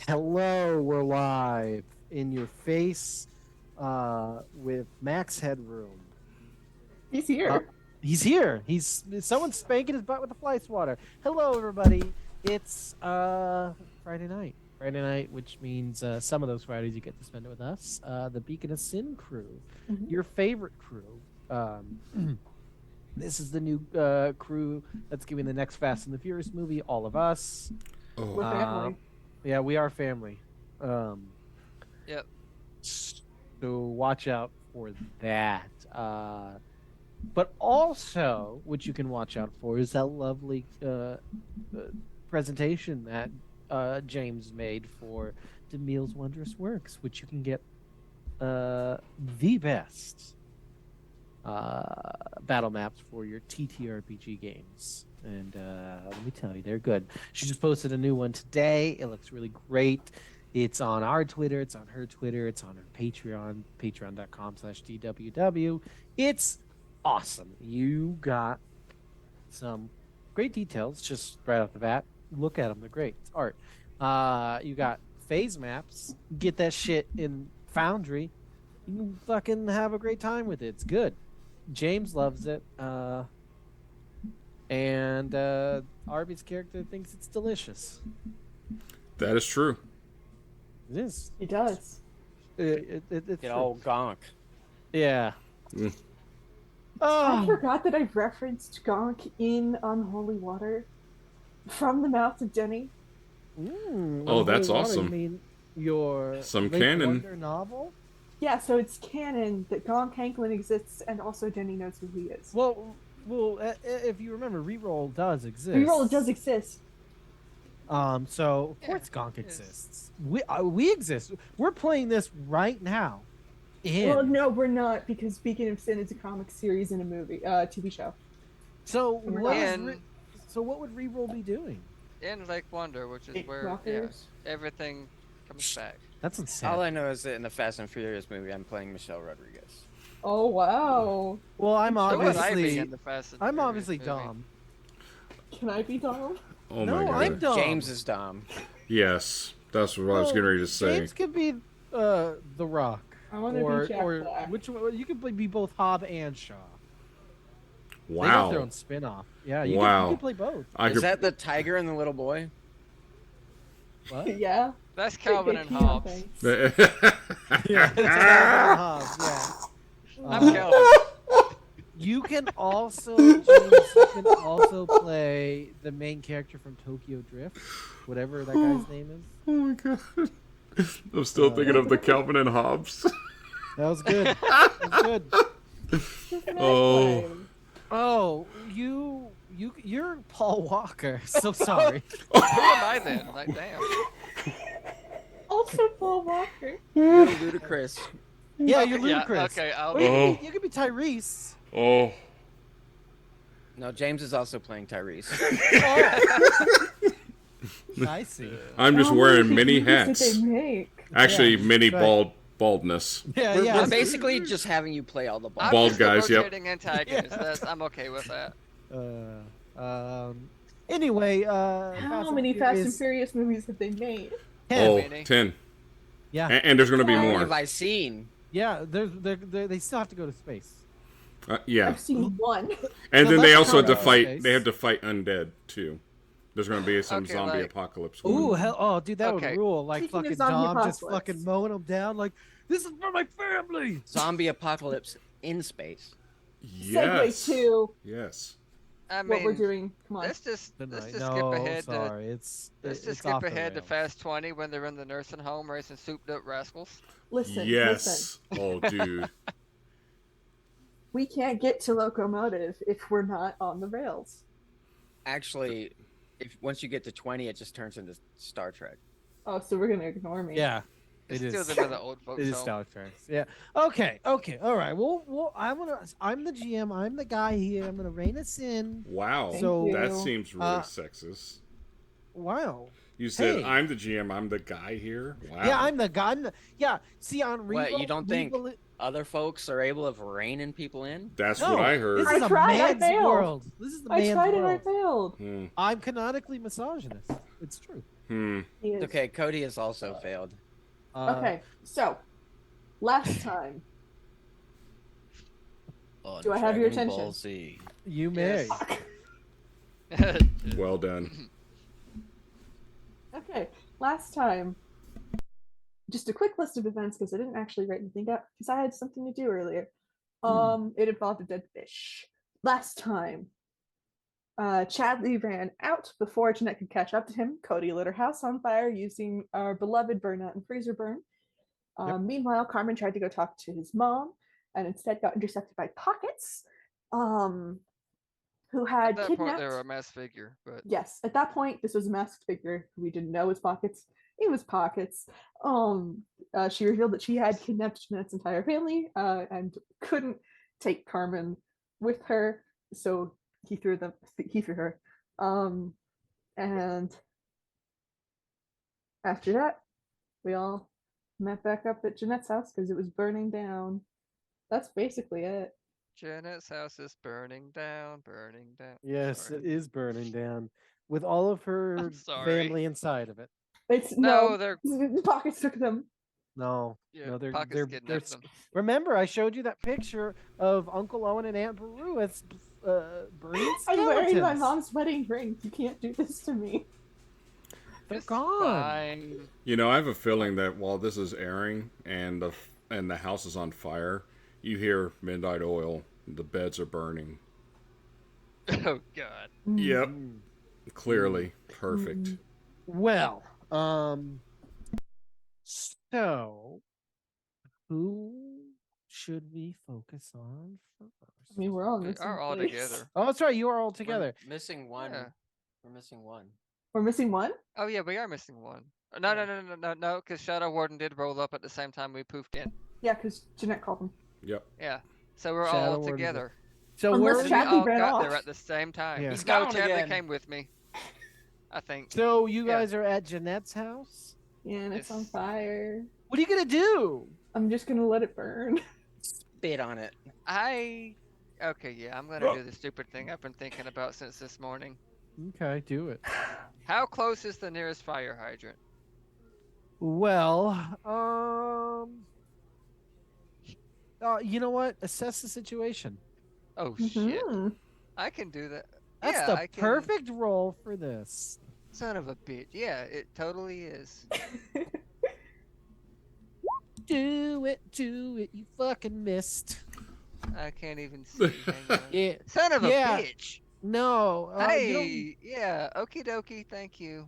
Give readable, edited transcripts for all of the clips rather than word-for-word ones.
Hello, we're live in your face with Max Headroom. He's here. He's here. Someone's spanking his butt with a fly swatter. Hello, everybody. It's Friday night. Friday night, which means some of those Fridays you get to spend it with us. The Beacon of Sin crew, your favorite crew. This is the new crew that's giving the next Fast and the Furious movie. All of us. We're family. Yeah, we are family. Yep. So watch out for that. But also, what you can watch out for is that lovely presentation that James made for DeMille's Wondrous Works, which you can get the best battle maps for your TTRPG games. And let me tell you, they're good. She just posted a new one today. It looks really great. It's on our Twitter. It's on her Twitter. It's on her Patreon, patreon.com/DWW. It's awesome. You got some great details just right off the bat. Look at them. They're great. It's art. You got phase maps. Get that shit in Foundry. You can fucking have a great time with it. It's good. James loves it. And Arby's character thinks it's delicious. That is true. It is. He does. It's Get true. all gonk. Yeah. Mm. I Oh, forgot that I referenced Gonk in Unholy Water from the mouth of Jenny. Oh, that's Unholy Water, awesome. You mean your Some Lake canon. Wonder novel? Yeah, so it's canon that Gonk Hanklin exists, and also Jenny knows who he is. Well, if you remember, Reroll does exist. Reroll does exist. So of course Gonk exists. We exist. We're playing this right now. Well, no, we're not, because Beacon of Sin is a comic series and a movie, TV show. So And- what would Reroll be doing? In Lake Wonder, which is where Rockers. everything comes back. That's insane. All I know is that in the Fast and Furious movie, I'm playing Michelle Rodriguez. Oh, wow. Well, I'm So would I be obviously in the Fast and I'm Furious obviously movie. Dom. Can I be Dom? Oh No, my god. I'm Dom. James is Dom. Yes, that's what I was getting ready to say. James could be The Rock. I want to be Jack or Black. which one? You could be both Hobb and Shaw. They have Wow. their own spin-off. Yeah, you Wow. can play both. I Is could. that the tiger and the little boy? What? Yeah. That's Calvin and Yeah, Hobbes. thanks. Yeah, it's Calvin and Hobbes, yeah. I'm Calvin. You can also James, you can also play the main character from Tokyo Drift, whatever that guy's name is. Oh my god. I'm still thinking of the Calvin and Hobbes. That was good. That was good. Who can I Oh. play? Oh, you're Paul Walker. So sorry. Who am I then? Like, damn. Also Paul Walker. You're ludicrous. Yeah, you're Yeah, ludicrous. okay, I'll Or Oh. you could be Tyrese. Oh. No, James is also playing Tyrese. I see. I'm just How wearing many movies did hats. they make? Actually, Yeah, many that's right. baldness. Yeah, We're, yeah. we're basically just having you play all the balls. I'm Bald just guys, a yep. rotating antagonist. I'm okay with that. Anyway, How many Fast and Furious movies have they made? Oh, Many. 10. Yeah, And there's going to be How many more. have I seen? yeah. They still have to go to space. Yeah. I've seen one. And So then they that's also have to how fight. space. They have to fight undead too. There's going to be some Okay, zombie like- apocalypse. Ooh, going. hell, oh, dude, that Okay. would rule. Like Speaking of fucking zombie Dom just apocalypse. fucking mowing them down. Like, this is for my family. Zombie apocalypse in space. Yes. Segue to Yes. I what mean, we're doing. Come on. let's just No, skip no, ahead to sorry. Let's let's just off skip the ahead to rails. Fast 20 when they're in the nursing home racing souped up rascals. Listen, Yes. listen. Oh, dude. We can't get to Locomotive if we're not on the rails. Actually, if once you get to 20, it just turns into Star Trek. Oh, so we're gonna ignore me. Yeah, It's it still is. the old folks It is home. Star Trek. Yeah. Okay. Okay. All right. Well, I'm the GM. I'm the guy here. I'm gonna rein us in. Wow. Thank So- you. That seems really Uh, sexist. Wow. You said hey. I'm the GM. I'm the guy here. Wow. Yeah, I'm the guy. Yeah. See on Revo, What, you don't think- Revo- Other folks are able of reining people in? That's No, what I heard. This is I a tried, I man's failed. world. This is the I man's tried and I world. failed. Hmm. I'm canonically misogynist. It's true. He is. Okay, Cody has also failed. Okay, so last time. On Do I have your Dragon attention? Ball Z. You may. Yes. Well done. Okay, last time. Just a quick list of events because I didn't actually write anything up because I had something to do earlier. It involved a dead fish. Last time, Chadley ran out before Jeanette could catch up to him. Cody lit her house on fire using our beloved burnout and freezer burn. Meanwhile, Carmen tried to go talk to his mom and instead got intercepted by Pockets, who At had that point, kidnapped. they were a mass figure, but Yes, at that point, this was a masked figure who we didn't know was Pockets. It was Pockets. She revealed that she had kidnapped Jeanette's entire family and couldn't take Carmen with her, so he threw her. And after that, we all met back up at Jeanette's house because it was burning down. That's basically it. Janet's house is burning down, burning down. Yes, Sorry. it is burning down with all of her sorry. family inside of it. It's No, they're Pockets took them. No, yeah, no, they're Pockets they're kidnapped them. Remember, I showed you that picture of Uncle Owen and Aunt Beru as burning skeletons. I'm wearing my mom's wedding ring. You can't do this to me. They're It's gone. fine. You know, I have a feeling that while this is airing and the house is on fire, you hear Midnight Oil. The beds are burning. Oh God. Yep. Mm. Clearly. Perfect. Well, so who should we focus on first? I mean, we're all in We the same are all place. together. Oh, that's right. You are all together. We're missing one. Yeah. We're missing one. We're missing one. Oh yeah, we are missing one. No, Yeah. no, because Shadow Warden did roll up at the same time we poofed in. Yeah, because Jeanette called him. Yep. Yeah. So we're Shadow all Warden's together. So Unless where? We Chadley all ran got off. there at the same time. Yeah. He's No, gone Chadley again. came with me. I think. So you Yeah. guys are at Jeanette's house. Yeah, and it's on Yes. fire. What are you gonna do? I'm just gonna let it burn. Spit on it. Okay, yeah, I'm gonna do the stupid thing I've been thinking about since this morning. Okay, do it. How close is the nearest fire hydrant? Well, you know what? Assess the situation. Oh shit. Mhm. I can do that. That's yeah, the I can... perfect role for this. Son of a bitch. Yeah, it totally is. Do it, you fucking missed. I can't even see. Hang on. Yeah, Son of a Yeah. bitch. no. Hey, yeah, okie dokie, thank you.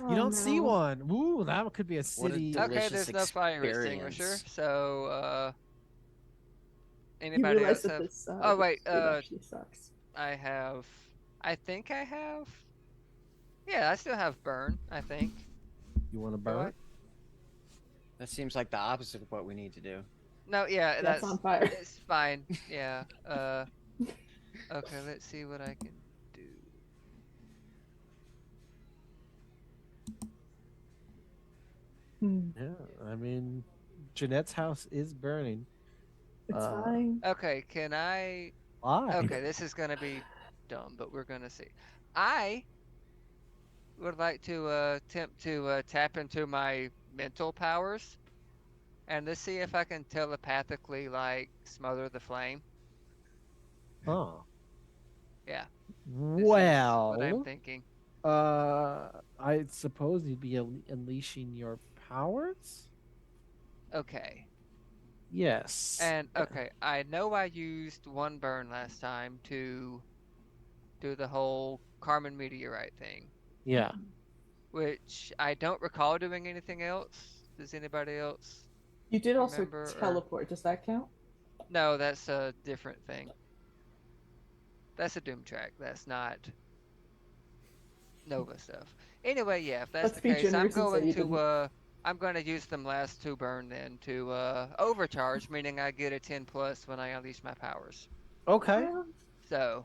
You don't see no. one. Ooh, that could be a What a city. del- Okay, Delicious there's no fire extinguisher, experience. so You anybody realize else that have? this. Oh wait, it actually sucks. I have. I think I have. Yeah, I still have burn. I think. You want to Do I? burn? That seems like the opposite of what we need to do. No, yeah, That's on fire. It's fine. Yeah. Okay, let's see what I can do. Hmm. Yeah, I mean, Jeanette's house is burning. It's Uh, fine. Okay, can I? Why? Okay, this is gonna be dumb, but we're gonna see. I would like to attempt to tap into my mental powers, and let's see if I can telepathically like smother the flame. Huh. Yeah. This is what I'm Well, thinking. I suppose you'd be unleashing your powers. Okay. Yes. And okay, I know I used one burn last time to do the whole Carmen meteorite thing, Yeah. which I don't recall doing anything else. Does anybody else? You did also remember, or- teleport. Does that count? No, that's a different thing. That's a Doom track. That's not Nova stuff. Anyway, yeah, if that's Let's the be case, I'm generous and say going you to didn't. I'm going to use them last two burn then to overcharge, meaning I get a 10+ when I unleash my powers. Okay. Well, So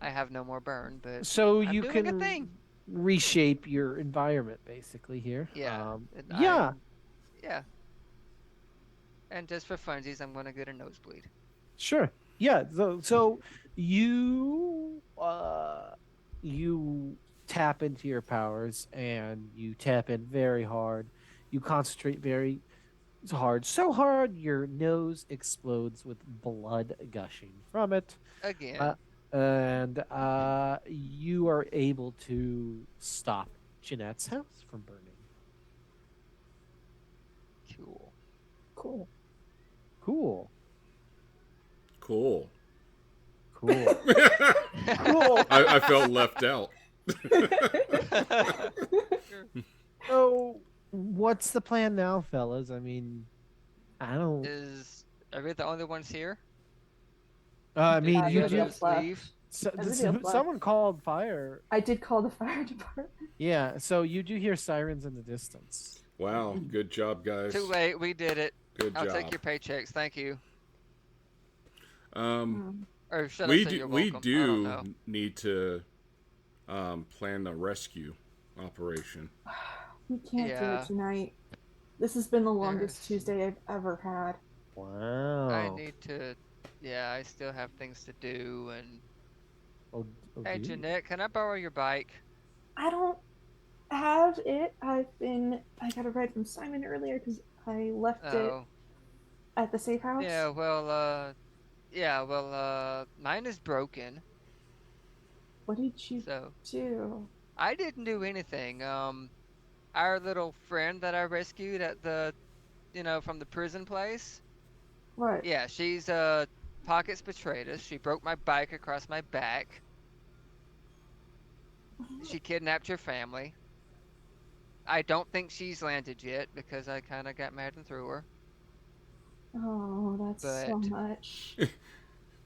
I have no more burn, but So I'm you doing can a thing. reshape your environment basically here. Yeah. and Yeah. yeah. And just for funsies, I'm going to get a nosebleed. Sure. Yeah. So you tap into your powers and you tap in very hard. You concentrate very hard, so hard your nose explodes with blood gushing from it. Again. Uh, and you are able to stop Jeanette's house from burning. Cool. Cool. Cool. Cool. Cool. Cool. I felt left out. So, what's the plan now, fellas? I mean, I don't. Are we the only ones here? I Did mean, the you everybody do. others else left. leave? Everybody else left. Someone called fire. I did call the fire department. Yeah, so you do hear sirens in the distance. Wow, good job, guys. Too late. We did it. Good I'll job. take your paychecks. Thank you. Um, Or should I we say do you're we welcome? I don't know. do need to plan a rescue operation. We can't do Yeah. it tonight. This has been the longest There's- Tuesday I've ever had. Wow. I need to. Yeah, I still have things to do. And Oh, hey, dude. Jeanette, can I borrow your bike? I don't have it. I got a ride from Simon earlier because I left it Oh, at the safe house. yeah. Well, mine is broken. What did you So do? I didn't do anything. Our little friend that I rescued at the, from the prison place. What? Yeah, she's pockets betrayed us. She broke my bike across my back. She kidnapped your family. I don't think she's landed yet because I kind of got mad and threw her. Oh, that's so But- much.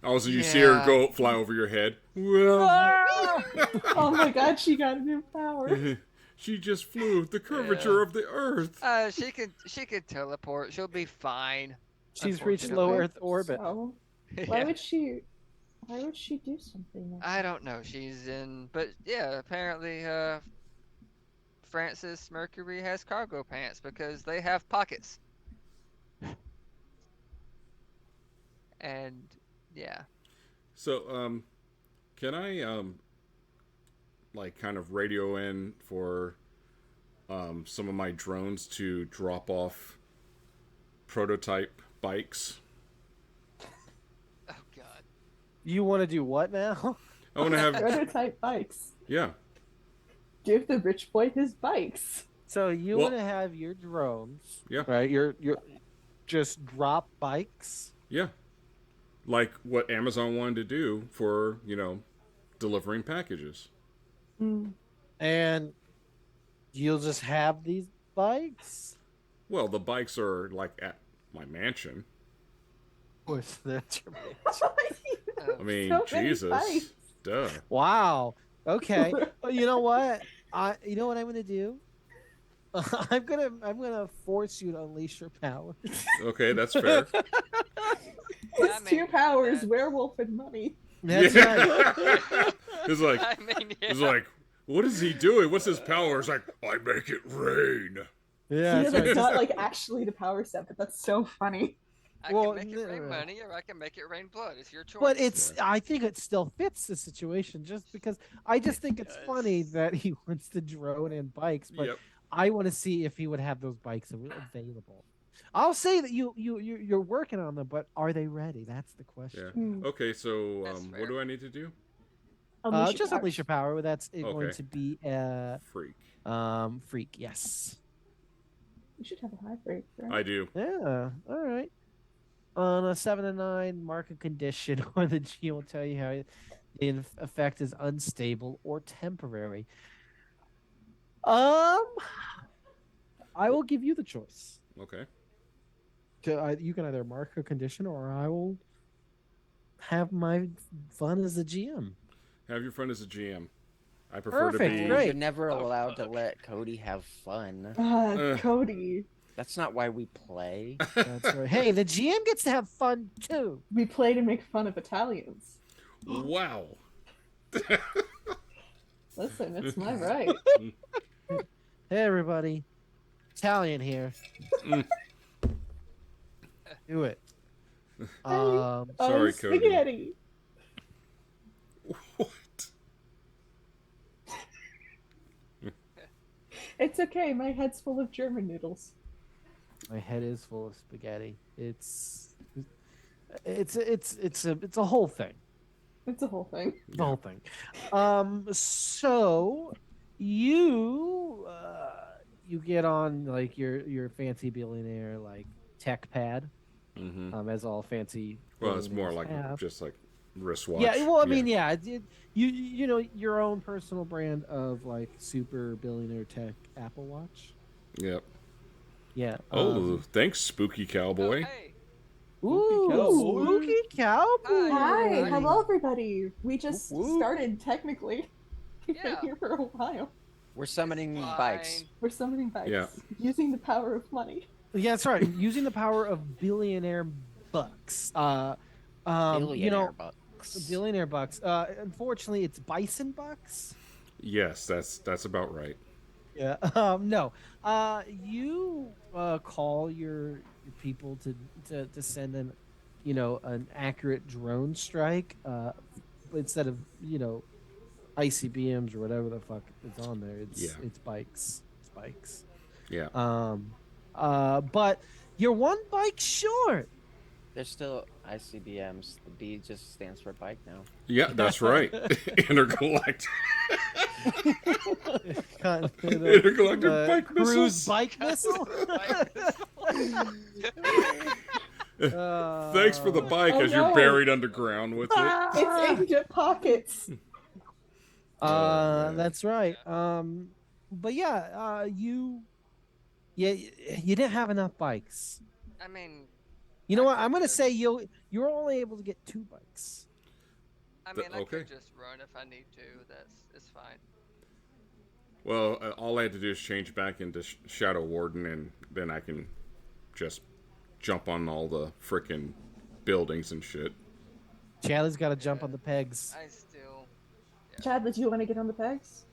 Also, you see her Yeah. go fly over your head. Oh my god, she got a new power. She just flew the curvature Yeah. of the earth. She can teleport. She'll be fine. She's reached low Unfortunately. Earth orbit. So, Yeah. why would she do something like I don't know. She's in, but yeah, apparently, Francis Mercury has cargo pants because they have pockets. And yeah, So, can I like kind of radio in for some of my drones to drop off prototype bikes? oh god, You want to do what now? I want to have prototype bikes? yeah. Give the rich boy his bikes. So you Well- want to have your drones, Yeah. right? Your just drop bikes. Yeah. Like what Amazon wanted to do for, delivering packages. Mm. And you'll just have these bikes? Well, the bikes are like at my mansion. Of course, that's your I mean, So many Jesus. bikes. Duh. Wow. Okay. Well, you know what? You know what I'm gonna do? I'm gonna force you to unleash your power. Okay, that's fair. Plus I two mean, powers, that- werewolf and money. That's right. It's like I mean, yeah. it's like, what is he doing? What's his power? It's like, I make it rain. Yeah. That's That's right. not like actually the power set, but that's so funny. I well, can make it rain no. money, or I can make it rain blood. It's your choice. But I think it still fits the situation just because I just think it's funny does. that he wants the drone and bikes, but Yep. I want to see if he would have those bikes available. I'll say that you're working on them, but are they ready? That's the question. Yeah. Hmm. Okay, so That's what fair. do I need to do? Unleash your Just powers. unleash your power. That's going Okay. to be Freak. freak. Yes. You should have a high break, right? I do. Yeah. All right. On a 7 to 9 market condition, or the G will tell you how the effect is unstable or temporary. I will give you the choice. Okay. You can either mark a condition, or I will have my fun as a GM. Have your fun as a GM. I prefer Perfect, to be. great. You're never Oh, allowed to fuck. let Cody have fun. Cody. That's not why we play. That's right. Hey, the GM gets to have fun too. We play to make fun of Italians. Wow. Listen, it's my right. Hey, everybody, Italian here. Mm. Do it. Sorry, Cody. Spaghetti. What? It's okay. My head's full of German noodles. My head is full of spaghetti. It's a whole thing. It's a whole thing. The whole thing. So you get on like your fancy billionaire like tech pad, Hmm. as all fancy Well, it's more billionaires like have. just like wristwatch. Yeah, well, I mean, yeah, you know your own personal brand of like super billionaire tech Apple Watch. Yep. Yeah. Oh, thanks, Spooky Oh, Cowboy. hey. Ooh, Cowboy. spooky cowboy. Hi, Hi. hello everybody. We just Whoop, whoop. started technically. We've been Yeah. here for a while. We're summoning It's bikes. fine. We're summoning bikes Yeah. using the power of money. Yeah, that's right. Using the power of billionaire bucks. You Billionaire know, bucks. billionaire bucks. Unfortunately, it's bison bucks. Yes, that's about right. Yeah. No. You call your people to send an accurate drone strike. Instead of ICBMs or whatever the fuck is on there. Yeah. It's bikes. It's bikes. Yeah. But you're one bike short. There's still ICBMs. The B just stands for bike now. Yeah, that's right. Intergalactic. Intergalactic Intergalactic bike cruise missiles. bike missile. Thanks for the bike Oh, as you're no. buried underground with it. It's aimed at pockets. man. That's right. But yeah, you didn't have enough bikes. I mean, You know I what? could I'm gonna just- say you're only able to get 2 bikes. I mean, I Okay. could just run if I need to. It's fine. Well, all I had to do is change back into Shadow Warden, and then I can just jump on all the frickin' buildings and shit. Chadley's got to jump on the pegs. I still. Chadley, do you want to get on the pegs?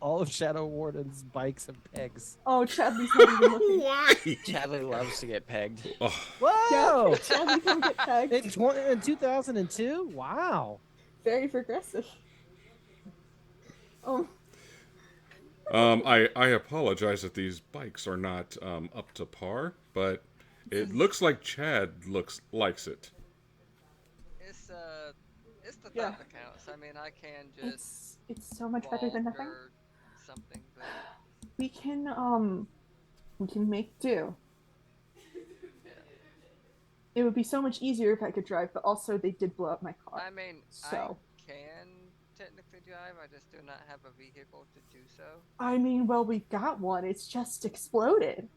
All of Shadow Warden's bikes have pegs. Oh, Chadley's not even looking. Why? Chadley loves to get pegged. Oh, Whoa! Chadley can get pegged. In 2002? Wow. Very progressive. Oh, I apologize that these bikes are not up to par, but it looks like Chad likes it. It's the Yeah. thought that counts. I mean, I can just it's so much better than walk nothing. or something, but We can make do. yeah. It would be so much easier if I could drive, but also they did blow up my car. I mean, So. I can technically drive. I just do not have a vehicle to do so. I mean, well, we've got one. It's just exploded.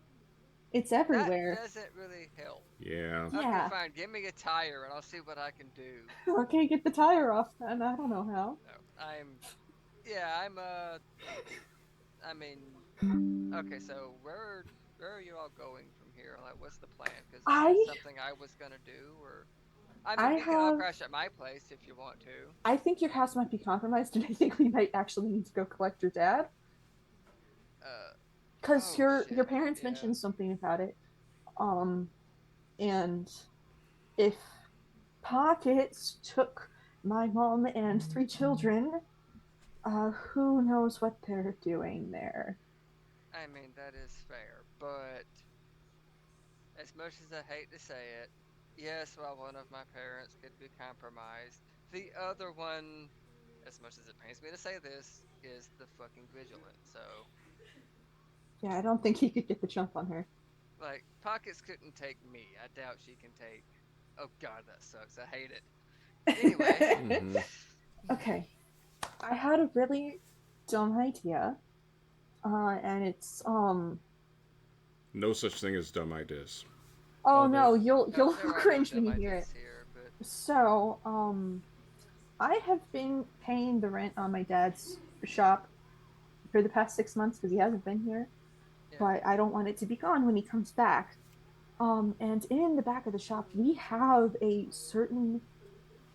It's everywhere. That doesn't really help. Yeah. Yeah. Okay, fine. Give me a tire and I'll see what I can do. Okay, get the tire off, and I don't know how. No, I mean, okay. So where are you all going from here? Like, what's the plan? Because something I was gonna do, or I mean, you can all crash at my place if you want to. I think your house might be compromised, and I think we might actually need to go collect your dad. Because your shit, parents yeah. mentioned something about it. And if Pockets took my mom and 3 children, who knows what they're doing there. I mean, that is fair, but as much as I hate to say it, yes, while one of my parents could be compromised, the other one, as much as it pains me to say this, is the fucking vigilant. So, Yeah, I don't think he could get the jump on her. like, Pockets couldn't take me. I doubt she can take. Oh god, that sucks. I hate it. Anyway. Mhm. Okay. I had a really dumb idea. And it's No such thing as dumb ideas. oh Oh, no, you'll There are no cringe when you dumb hear it. ideas here, but So, I have been paying the rent on my dad's shop for the past 6 months because he hasn't been here. yeah. But I don't want it to be gone when he comes back. And in the back of the shop, we have a certain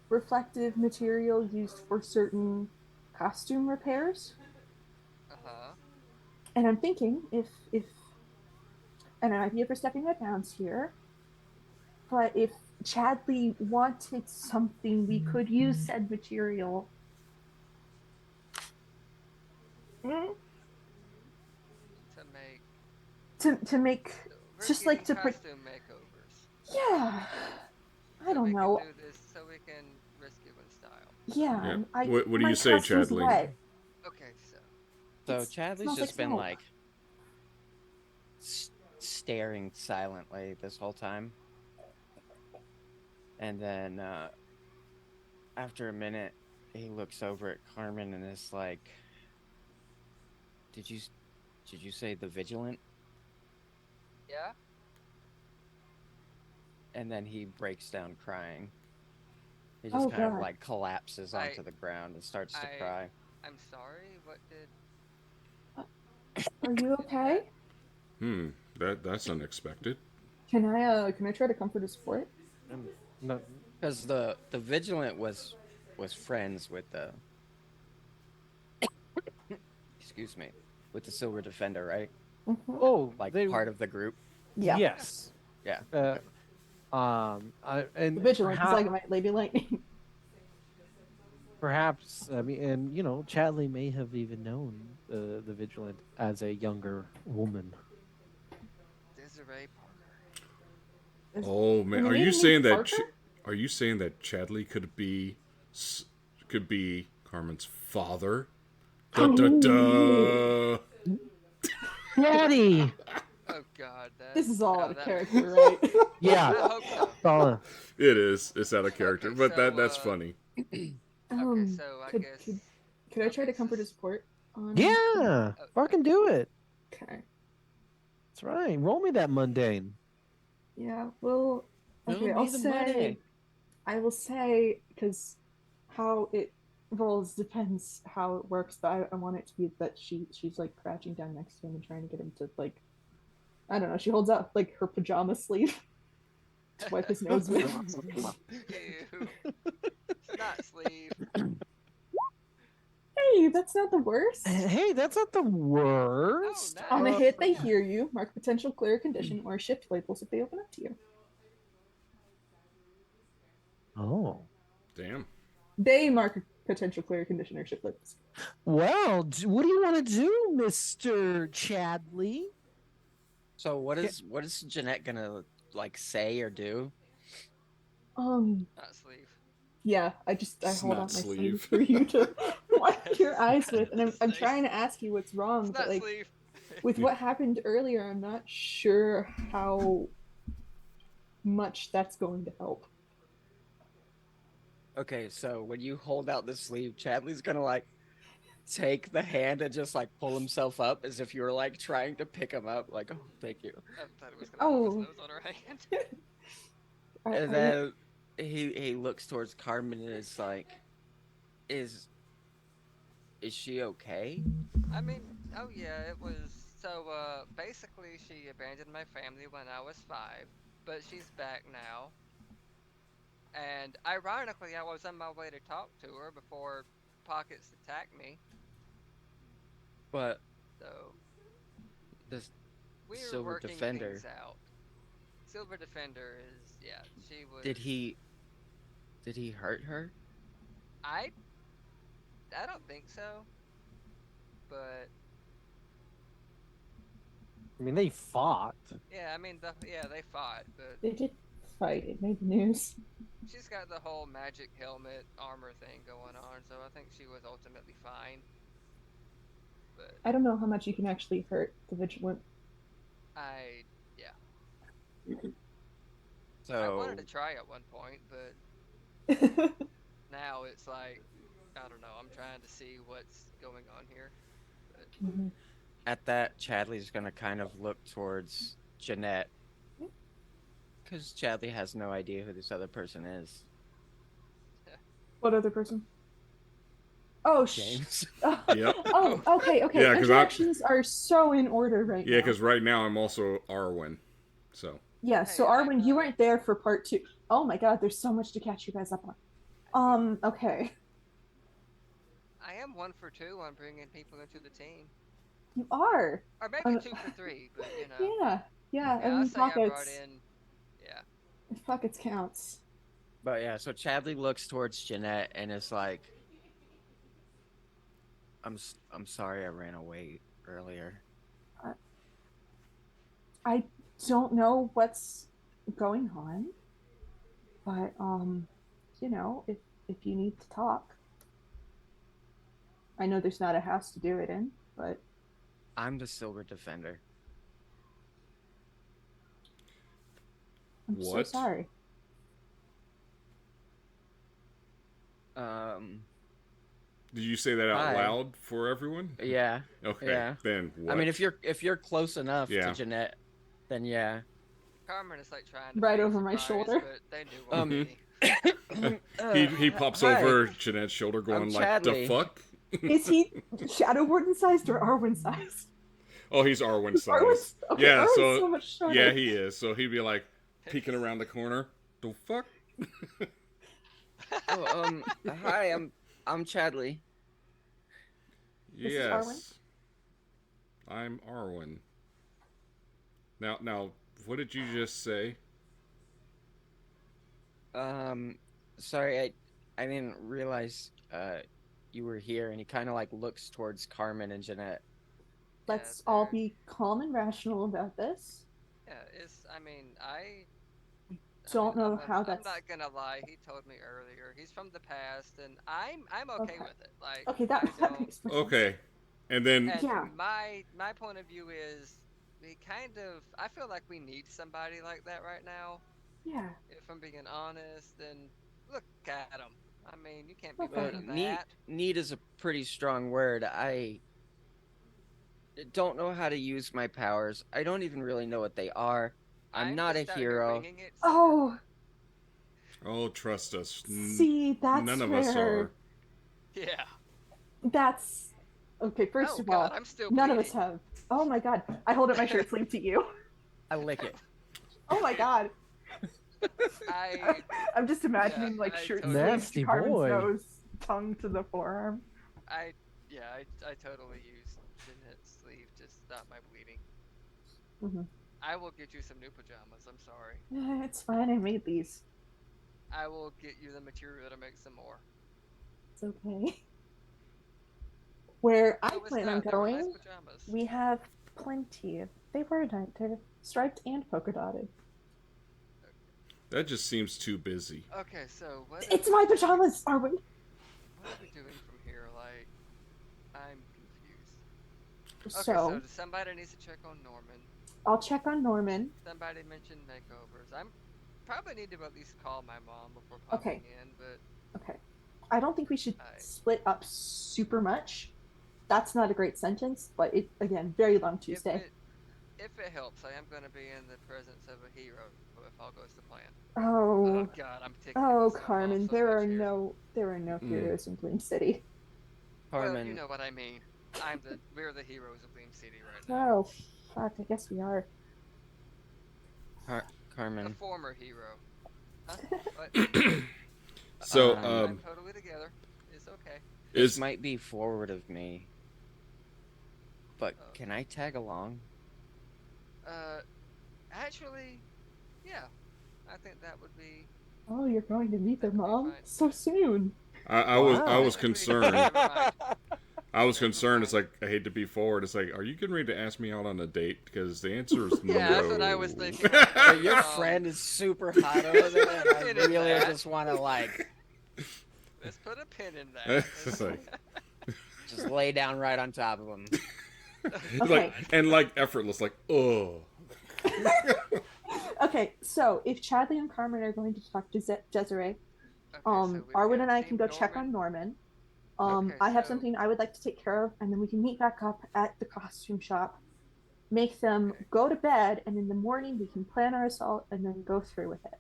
reflective material used for certain costume repairs. Uh-huh. And I'm thinking if and an idea for stepping my bounds here, but if Chadley wanted something, we could use said material. to make We're just like getting to put. costume makeovers. Yeah, I So don't we know. can do this so we can rescue in style. Yeah, Yeah. and What do my you say, costume's Chadley? wet. Okay, so So It Chadley's smells like just been smoke. like staring silently this whole time, and then after a minute, he looks over at Carmen and is like, "Did you did you say the vigilant?" yeah. And then he breaks down crying. He just Oh kind of god. like collapses I- onto the ground and starts to I- cry. I'm sorry. What did? Are you Did okay? That's unexpected. Can I try to comfort his support? No, Because the vigilant was friends with the excuse me, with the silver defender, right? oh, Like they part of the group. Yeah. yes. Yeah. And The vigilant is perhaps, like my Lady Lightning. perhaps I mean, and Chadley may have even known the vigilant as a younger woman. Desiree Parker. Oh And man, they are made you him saying named that? Parker? Are you saying that Chadley could be Carmen's father? Da da da. Daddy. Oh God, that. This is all no, out of that- character, right? Yeah. I hope so. Paula. It is. It's out of character, Okay, but so, that's funny. Okay, so I could, guess. could I I'll try to fix comfort this. his support? Yeah. Fucking do it. Okay. That's right. Roll me that mundane. Yeah. Well. Okay. I'll say. I will say because how it rolls depends how it works, but I want it to be that she's like crouching down next to him and trying to get him to like I don't know. She holds out like her pajama sleeve to wipe his nose with. Ew. Snot sleeve. Hey, that's not the worst. Hey, that's not the worst. Oh, On a nice. hit, they hear you, mark potential clear condition, or shift labels if they open up to you. Oh. Damn. They mark a potential clear condition or shift labels. Well, what do you want to do, Mr. Chadley? So what is Jeanette gonna like say or do? Snot sleeve. Yeah, I hold out Snot my sleeve. sleeve for you to wipe your eyes with, and I'm Nice. trying to ask you what's wrong, Snot but like sleeve. with what happened earlier, I'm not sure how much that's going to help. Okay, so when you hold out the sleeve, Chadley's gonna like take the hand and just like pull himself up as if you were like trying to pick him up. Like, oh, thank you. I thought it was gonna hold his Oh. nose on her hand. And then he looks towards Carmen and is like, "Is she okay?" I mean, oh yeah, it was. So basically, she abandoned my family when I was 5, but she's back now. And ironically, I was on my way to talk to her before Pockets attacked me. But So this we were Silver working Defender, things out. Silver Defender is she was. did he hurt her? I don't think so. But I mean, they fought. yeah, I mean they fought, but they did fight. It made the news. she's got the whole magic helmet armor thing going on, so I think she was ultimately fine. But I don't know how much you can actually hurt the vigilant. So I wanted to try at one point, but now it's like I don't know. I'm trying to see what's going on here. But Mhm. at that, Chadley's gonna kind of look towards Jeanette because Chadley has no idea who this other person is. What other person? Oh, James. Yep. Oh, okay. Yeah, 'cause Interactions are so in order right now. Yeah, because right now I'm also Arwen. So. Yeah, so Hey, Arwen, you weren't there for part 2. Oh my god, there's so much to catch you guys up on. Okay. I am 1 for 2 on bringing people into the team, You are. or maybe 2 for 3. But you know, Yeah. yeah, I I'll mean, say I brought pockets. in. Yeah. If pockets counts. But yeah, so Chadley looks towards Jeanette and is like, I'm sorry I ran away earlier." I don't know what's going on, but if you need to talk, I know there's not a house to do it in, but I'm the Silver Defender. I'm so What? sorry. Did you say that out Hi. loud for everyone? Yeah. Okay. Yeah. Then what? I mean, if you're close enough Yeah. to Jeanette, then yeah. Carmen is like trying to Right feign over my surprise, shoulder. but they knew already. he pops hi. over Jeanette's shoulder, going like, "The Chadley. fuck." Is he Shadow Warden sized or Arwen sized? Oh, he's Arwen Arwen's sized. okay, Yeah, Arwen's so so much shorter. yeah, he is. So he'd be like peeking around the corner. The fuck? Oh, hi, I'm Chadley. This is Yes. I'm Arwen. Now, what did you just say? Sorry, I didn't realize you were here, and he kind of like looks towards Carmen and Jeanette. Let's Yeah, all they're- be calm and rational about this. Yeah, I Don't know I'm how that's I'm not gonna lie. He told me earlier. He's from the past, and I'm okay Okay. with it. Like, okay. I That don't- makes more sense. Okay, and then And Yeah. my point of view is, I feel like we need somebody like that right now. Yeah. If I'm being honest, and look at him. I mean, you can't be Okay. better than Need that. need is a pretty strong word. I don't know how to use my powers. I don't even really know what they are. I'm not a just out here hero. winging it, so Oh, oh, trust us. see, that's None of where us are. yeah. that's okay. First Oh of God, all, I'm still none of us bleeding. have. Oh my God! I hold up my shirt sleeve to you. I lick it. Oh my God! I I'm just imagining Yeah, like I shirt totally- sleeves Nasty to Carmen's boy. nose, tongue to the forearm. I totally used Jeanette's sleeve to stop my bleeding. Mhm. I will get you some new pajamas. I'm sorry. It's fine. I made these. I will get you the material to make some more. It's okay. Where I No, it's plan on not. They were nice going, pajamas. we have plenty of. They were nice. They're striped and polka dotted. That just seems too busy. Okay, so what? It's my pajamas, Arwen. What are we doing from here? Like, I'm confused. Okay, so somebody needs to check on Norman. I'll check on Norman. Somebody mentioned makeovers. I'm probably need to at least call my mom before popping in, but Okay. I don't think we should Alright. split up super much. That's not a great sentence, but it again, very long Tuesday. If it helps, I am going to be in the presence of a hero if all goes to plan. Oh, God, I'm ticking oh, myself off Carmen, so there much are here. no heroes in Gleam City. Carmen, Well, you know what I mean. We're the heroes of Gleam City right now. Oh, fuck! I guess we are. The Carmen. former hero. Huh? What? So, I'm totally together. It's okay. This is might be forward of me, but Oh. can I tag along? Actually, yeah. I think that would be. Oh, you're going to meet their That'd be mom fine. so soon. I was Actually, concerned. never mind. I was concerned. It's like, I hate to be forward. It's like, are you getting ready to ask me out on a date? Because the answer is no. Yeah, that's what I was thinking. But your Um, friend is super hot over there, and I It is really that. just want to like Let's put a pin in that. It's like, just lay down right on top of him. Okay. like effortless, like, oh. Okay, so if Chadley and Carmen are going to talk to Desiree, Okay, so we've Arwen got and I Team can go check on Norman. Norman. Okay, I have so- something I would like to take care of, and then we can meet back up at the costume shop, make them Okay. go to bed, and in the morning we can plan our assault and then go through with it.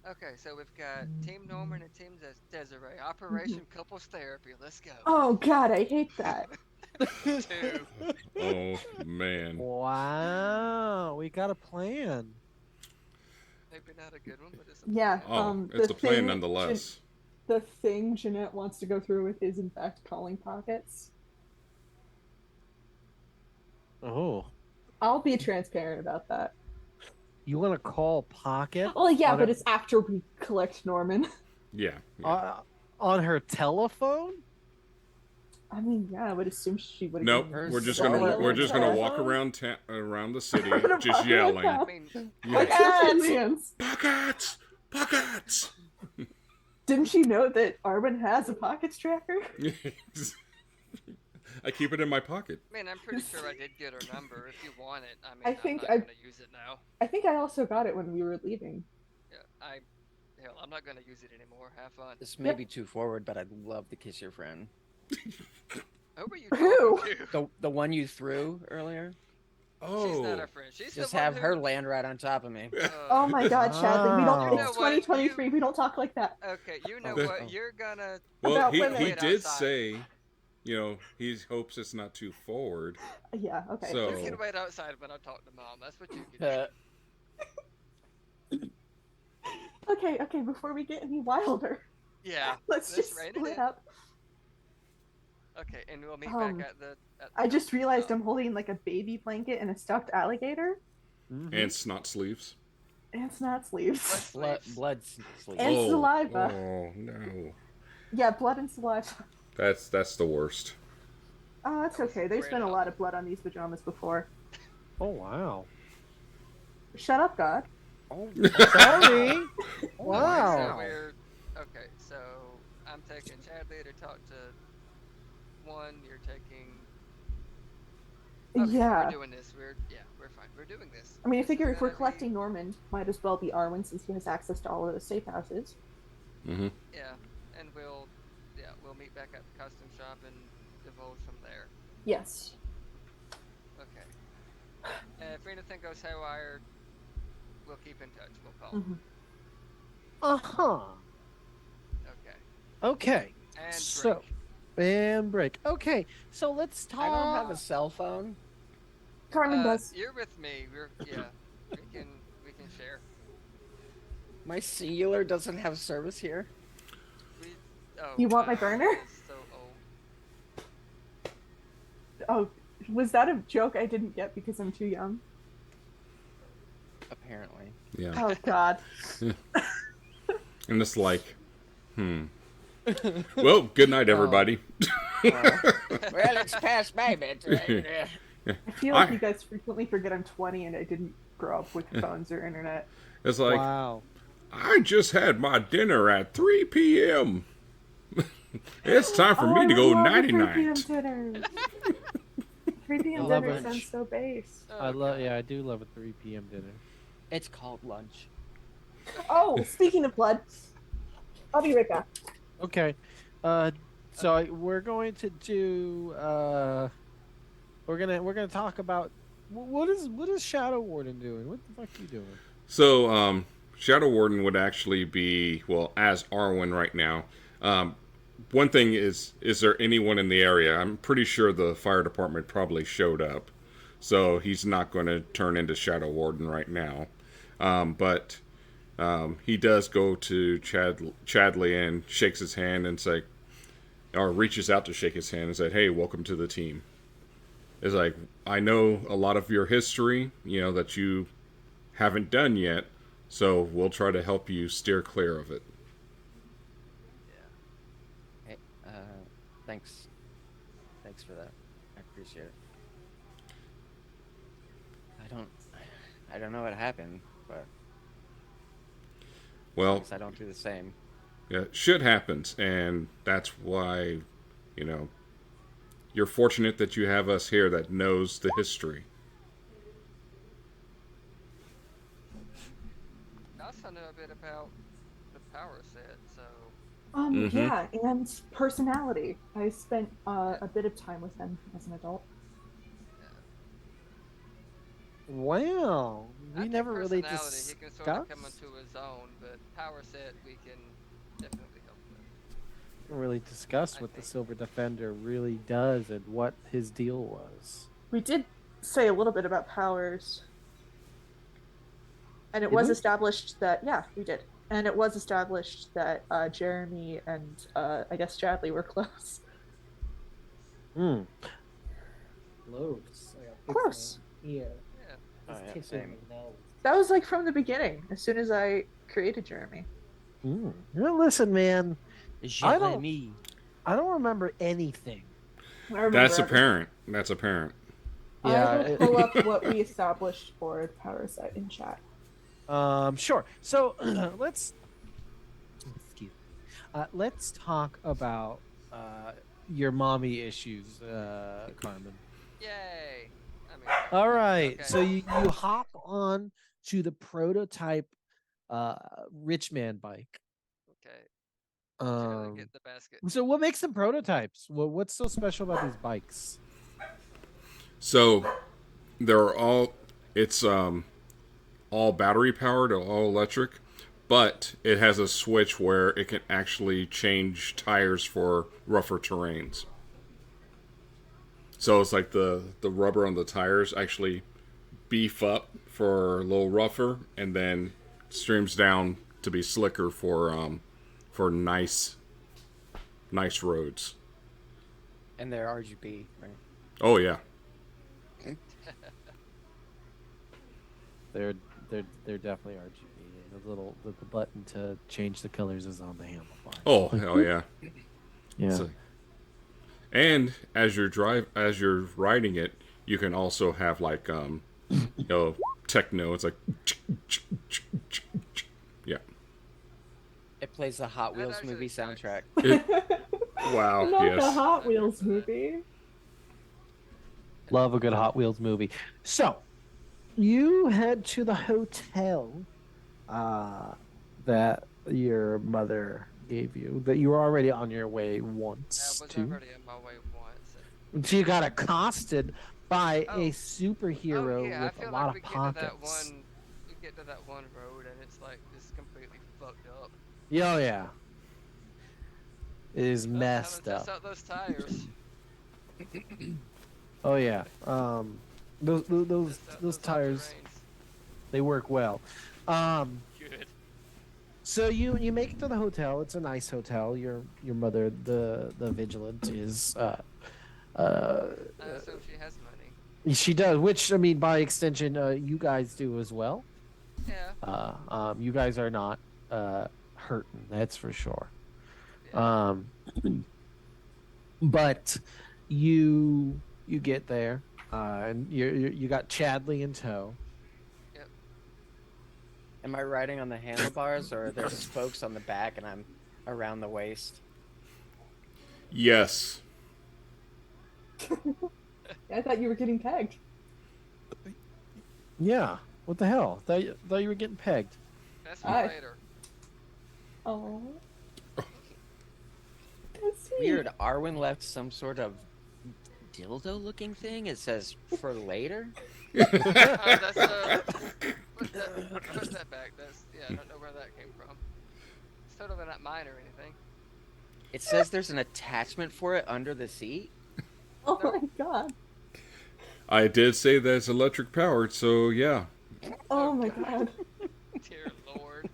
Okay, so we've got Team Norman and Team Desiree. Operation Couples Therapy. Let's go. Oh God, I hate that. 2. Oh, man. Wow, we got a plan. Maybe not a good one, but it's a Yeah. plan. Oh, it's the a plan thing- nonetheless. The thing Jeanette wants to go through with is in fact calling pockets. Oh, I'll be transparent about that. you want to call Pocket Oh yeah, On but a- it's after we collect Norman. Yeah. on her telephone? I mean, yeah, I would assume she would. Nope, we're just gonna walk around around the city, just yelling. I mean, Pockets! Pockets! Pockets! Didn't she know that Arwen has a pockets tracker? I keep it in my pocket. I'm pretty sure I did get her number. If you want it, I I'm think not I- gonna use it now. I think I also got it when we were leaving. Yeah, hell, I'm not gonna use it anymore. Have fun. This may be too forward, but I'd love to kiss your friend. Who are you Who? talking to? The one you threw earlier. Oh, She's not our friend. She's Just the one have her who- land right on top of me. Oh my God, Chadley, we don't. You know It's what, 2023. We don't talk like that. Okay, you know Oh. what? You're gonna. well, About he women. did outside. say, he hopes it's not too forward. Yeah. Okay. So- You can wait outside when I talk to mom. That's what you can do. Okay. Before we get any wilder, Yeah. let's Let's just rein it split in. up. Okay, and we'll meet Um, back at the. I just realized I'm holding like a baby blanket and a stuffed alligator And snot sleeves. and snot sleeves. Blood sleep. And saliva. Oh no, Yeah, blood and saliva. that's the worst. Oh, that's okay. There's been a Great. lot of blood on these pajamas before. Oh wow. Shut up, God. Oh, Sorry. So Wow. okay, so I'm taking Chadley to talk to one. You're taking. Okay, Yeah. We're doing this. We're fine. We're doing this. I mean, I This figure is if we're gonna be- collecting Normand, might as well be Arwen since he has access to all of the safe houses. Mm-hmm. Yeah, and we'll meet back at the costume shop and divulge from there. Yes. Okay. And if anything goes haywire, we'll keep in touch. We'll call. Mhm. Uh-huh. Okay. Okay. And So- drink. And break. Okay. So let's talk. I don't have a cell phone. Carmen does. You're with me. We can share. My singular doesn't have service here. You want my burner? it's So old. Oh, was that a joke I didn't get because I'm too young? Apparently. Yeah, Oh God. and it's like, Well, good night, everybody. Well, it's past my bedtime. I feel like you guys frequently forget I'm 20 and I didn't grow up with phones or internet. It's like, Wow. I just had my dinner at 3 p.m. It's time for me to go nighty night. 3 p.m. dinners. 3 p.m. Love dinner it. sounds so base. I love. Yeah, I do love a 3 p.m. dinner. It's called lunch. Oh, speaking of blood, I'll be right back. Okay. So we're going to do. We're gonna talk about what is Shadow Warden doing? What the fuck are you doing? So, Shadow Warden would actually be, well, as Arwen right now. One thing is there anyone in the area? I'm pretty sure the fire department probably showed up. So he's not going to turn into Shadow Warden right now. But he does go to Chadley and shakes his hand and say, or reaches out to shake his hand and said, "Hey, welcome to the team." It's like, I know a lot of your history, that you haven't done yet, so we'll try to help you steer clear of it. Hey, thanks. Thanks for that. I appreciate it. I don't know what happened, but Well, I guess I don't do the same. yeah, shit happens, and that's why, you're fortunate that you have us here that knows the history. I also know a bit about the power set, so Mhm. Yeah, and personality. I spent a bit of time with him as an adult. Wow. I We think never really personality, he can sort of come discussed. into his own, but power set we can definitely help with. Really discuss what the think. Silver Defender really does and what his deal was. We did say a little bit about powers. And it Did was we? established that, yeah, we did. And it was established that Jeremy and I guess Chadley were close. Hmm. Close. I got Close. here. Yeah. Oh, Just yeah, tickling same. my nose. That was like from the beginning, as soon as I created Jeremy. Well, listen, man. I don't- Me. I don't remember anything I remember That's everything. apparent. That's apparent. Yeah, I will pull up what we established for the power set in chat. Sure. So let's talk about your mommy issues, Carmen. Yay! I mean, All right. okay. So you hop on to the prototype rich man bike. Okay. Gonna get the basket. So what makes them prototypes? What's so special about these bikes? So they're all it's all battery powered, all electric, but it has a switch where it can actually change tires for rougher terrains. So it's like the rubber on the tires actually beef up for a little rougher, and then streams down to be slicker for nice roads. And they're RGB, right? Oh yeah. They're definitely RGB. The little the button to change the colors is on the handlebar. Oh hell yeah. Yeah. So- and as you're riding it, you can also have like techno. It's like yeah. It plays the Hot Wheels actually movie is nice. soundtrack. Wow. Not the Yes. Hot Wheels movie. Love a good Hot Wheels movie. So, you head to the hotel that your mother gave you, that you were already on your way I once was to. already on my way once. So you got accosted by Oh. a superhero Oh yeah, I with feel a like lot we of get to that pockets. one. We get to that one road and it's like just completely fucked up. Oh yeah. It is Well, messed time to test up. out those tires. Oh yeah. Those Test out those tires, all-terrains. they work well. Good. So you make it to the hotel. It's a nice hotel. Your mother, the vigilant, is I assume she has money. she does, which I mean by extension, you guys do as well. Yeah. You guys are not hurting, that's for sure. Yeah. But you get there, and you got Chadley in tow. Am I riding on the handlebars, or are there spokes on the back and I'm around the waist? Yes. I thought you were getting pegged. Yeah. What the hell? Thought you were getting pegged. That's for Aye. later. Oh. That's sweet. Weird. Arwen left some sort of dildo-looking thing. It says for later. Oh, that's put that back. That's I don't know where that came from. It's totally not mine or anything. It says there's an attachment for it under the seat. Oh my god. I did say that it's electric powered, so yeah. Oh my god. Dear Lord.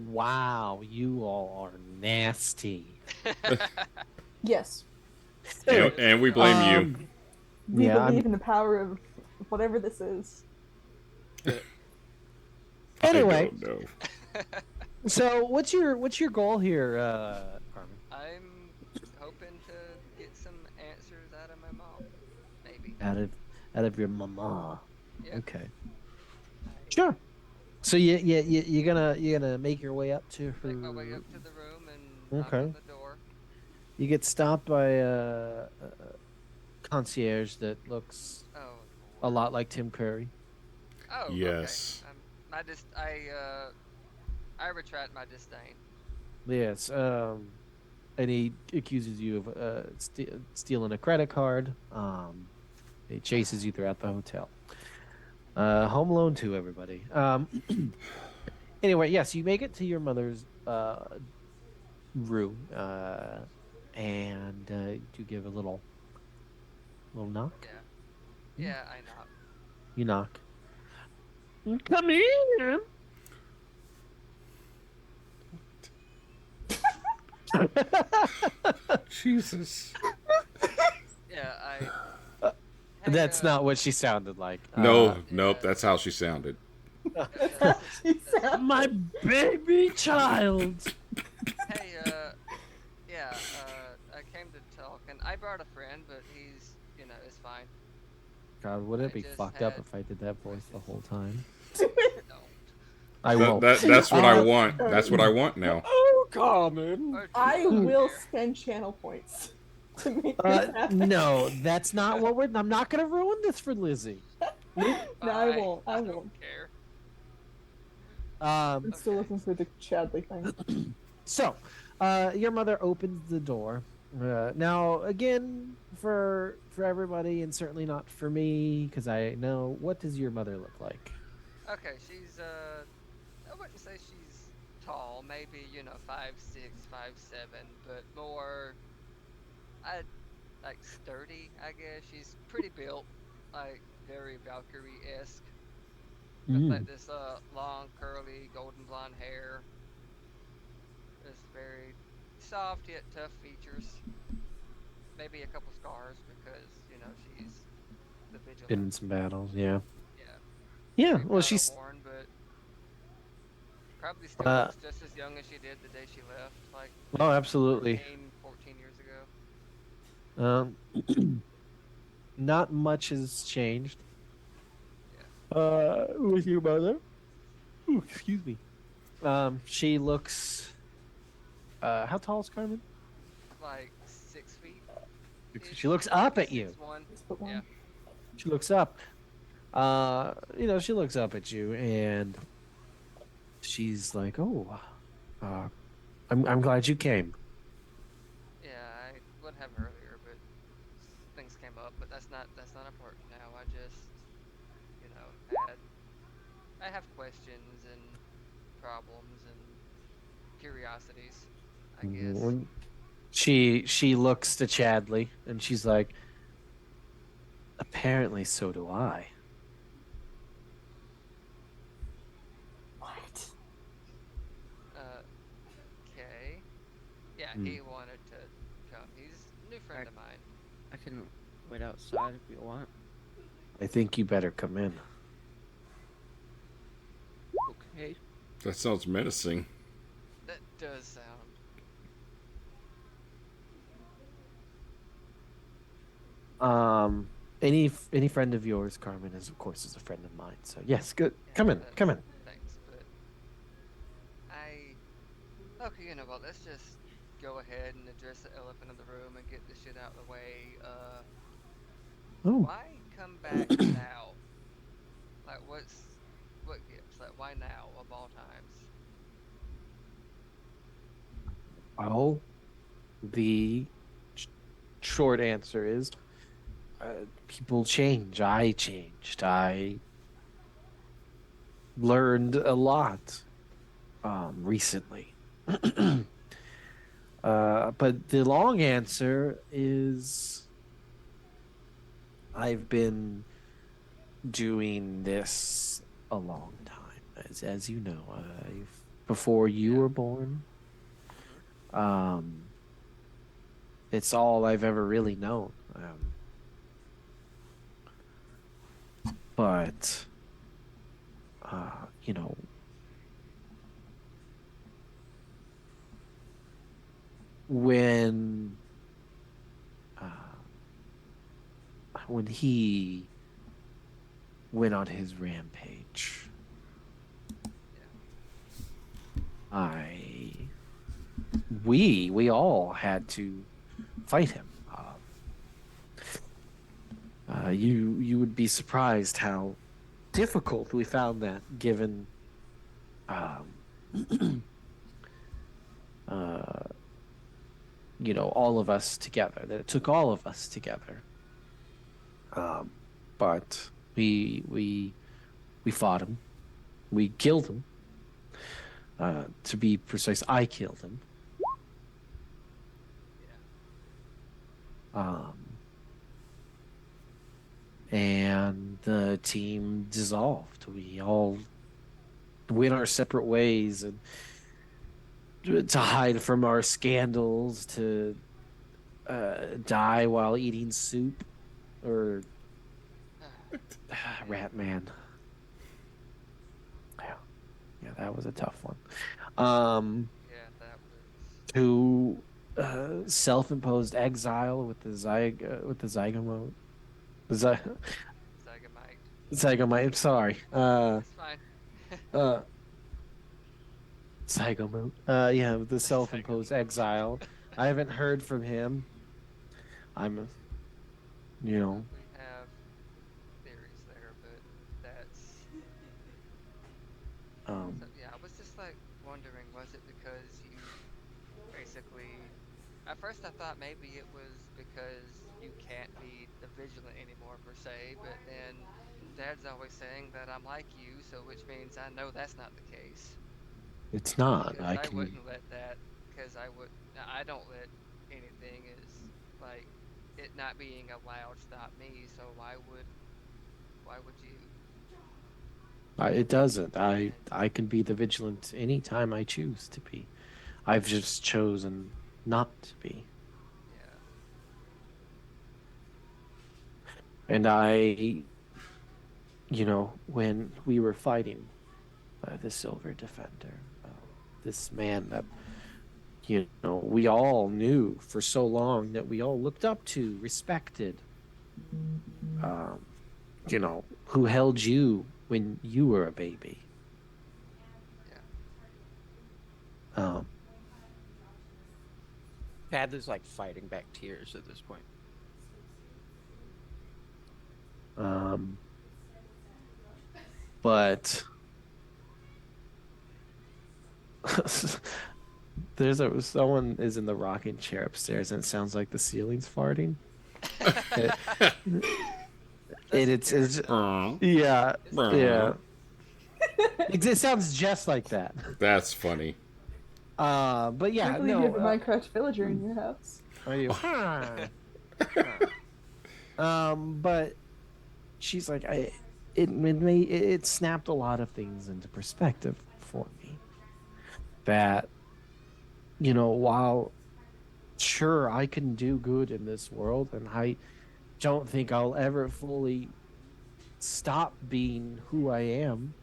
Wow, you all are nasty. Yes. And we blame you. We Yeah, believe in the power of whatever this is. Anyway, I don't know. so what's your goal here, Carmen? I'm hoping to get some answers out of my mom. Maybe. Out of your mama. Yeah. Okay. Sure. So you're gonna make your way up to her. Make my way up to the room and knock Okay. on the door. You get stopped by a concierge that looks Oh. a Lord. lot like Tim Curry. Oh. Yes. Okay. I retract my disdain. Yes. And he accuses you of stealing a credit card. He chases you throughout the hotel. Home Alone 2, everybody. Anyway, yes, you make it to your mother's room, and you give a little knock. Yeah. Yeah, I know. You knock. Come in. Jesus. Yeah, I. Hey, That's not what she sounded like. No, nope, that's how she sounded. My baby child. Hey, talking. I brought a friend, but he's, it's fine. God, would I it be just fucked up had if I did that voice the whole time? Don't. I That, won't. that's what I Uh, want. That's what I want now. Oh, Carmen. Or I don't will care. spend channel points to make this happen. No, that's not what we're. I'm not gonna ruin this for Lizzie. No, I Fine. won't. I don't won't. care. I'm still Okay. looking for the Chadley thing. So, your mother opens the door. Now, again, for everybody, and certainly not for me, because I know. What does your mother look like? Okay, she's I wouldn't say she's tall, maybe 5'6", 5'7", but more I like sturdy. I guess she's pretty built, like very Valkyrie-esque, with like this long curly golden blonde hair. Just very soft yet tough features. Maybe a couple scars because she's the Been vigilant. in some battles, yeah. Yeah, Yeah, very well, battle she's worn, but probably still uh, looks just as young as she did the day she left, like oh, absolutely. 14 years ago. Not much has changed. Yeah. With your mother. Ooh, excuse me. She looks. How tall is Carmen? Like 6 feet. She looks up at you. 6'1". 6'1". Yeah. She looks up. She looks up at you and she's like, "Oh, I'm glad you came." Yeah, I would have earlier, but things came up. But that's not important now. I just, had I have questions and problems and curiosities, I guess. Mhm. She looks to Chadley and she's like, "Apparently, so do I." What? Okay. Yeah, Hmm. he wanted to come. He's a new friend of mine. I can wait outside if you want. I think you better come in. Okay. That sounds menacing. That does sound. Any friend of yours, Carmen, is of course is a friend of mine. So yes, good. Yeah, Come in, come in. Thanks, but okay, you know what? Let's just go ahead and address the elephant in the room and get this shit out of the way. Oh, Why come back now? Like, what gives? Like, why now of all times? well, the sh- short answer is people change. I changed. I learned a lot recently. But the long answer is I've been doing this a long time, as you know. Before you Yeah. were born, Hmm. um, it's all I've ever really known. But you know, when uh, when he went on his rampage, I we all had to fight him. You would be surprised how difficult we found that, given um, uh, all of us together. That it took all of us together. But we fought him. We killed him. To be precise, I killed him. Yeah. Um, and the team dissolved. We all went our separate ways, and to hide from our scandals, to die while eating soup, or Rat Man. Yeah, that was a tough one. Yeah, that was. To self-imposed exile with the zygote. Zy- Zagamite. Zygomite. Sorry. It's fine. Uh, Zygomote. Yeah, the self-imposed Zagamite. exile. I haven't heard from him. I'm, you know, We have theories there, but that's um, so. Yeah, I was just like wondering, was it because you basically? At first, I thought maybe it was because you can't be the vigilant anymore per se, but then Dad's always saying that I'm like you, so which means I know that's not the case. it's not. Because I I can. wouldn't let that. Because I don't let anything is like it not being allowed stop me. So why would you? It doesn't. I And I can be the vigilant anytime I choose to be. I've just chosen not to be. yeah, And I, when we were fighting the Silver Defender, this man that, we all knew for so long that we all looked up to, respected, um, who held you when you were a baby. yeah. Um, Chadley's like fighting back tears at this point. um, but someone is in the rocking chair upstairs, and it sounds like the ceiling's farting. It, That's in it's character. yeah, It's in yeah. character. It sounds just like that. That's funny. But yeah, Can't believe you no. have a Minecraft villager in your house. Are you? But she's like, it snapped a lot of things into perspective for me. That while sure I can do good in this world, and I don't think I'll ever fully stop being who I am.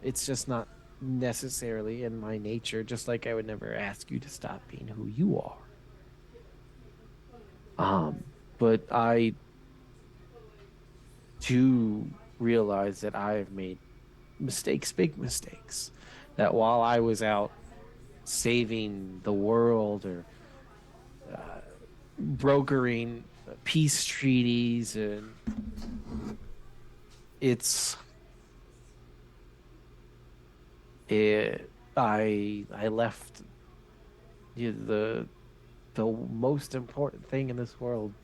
It's just not necessarily in my nature, just like I would never ask you to stop being who you are. Um, but I do realize that I have made mistakes, big mistakes. That while I was out saving the world or uh, brokering peace treaties, and it's I left the most important thing in this world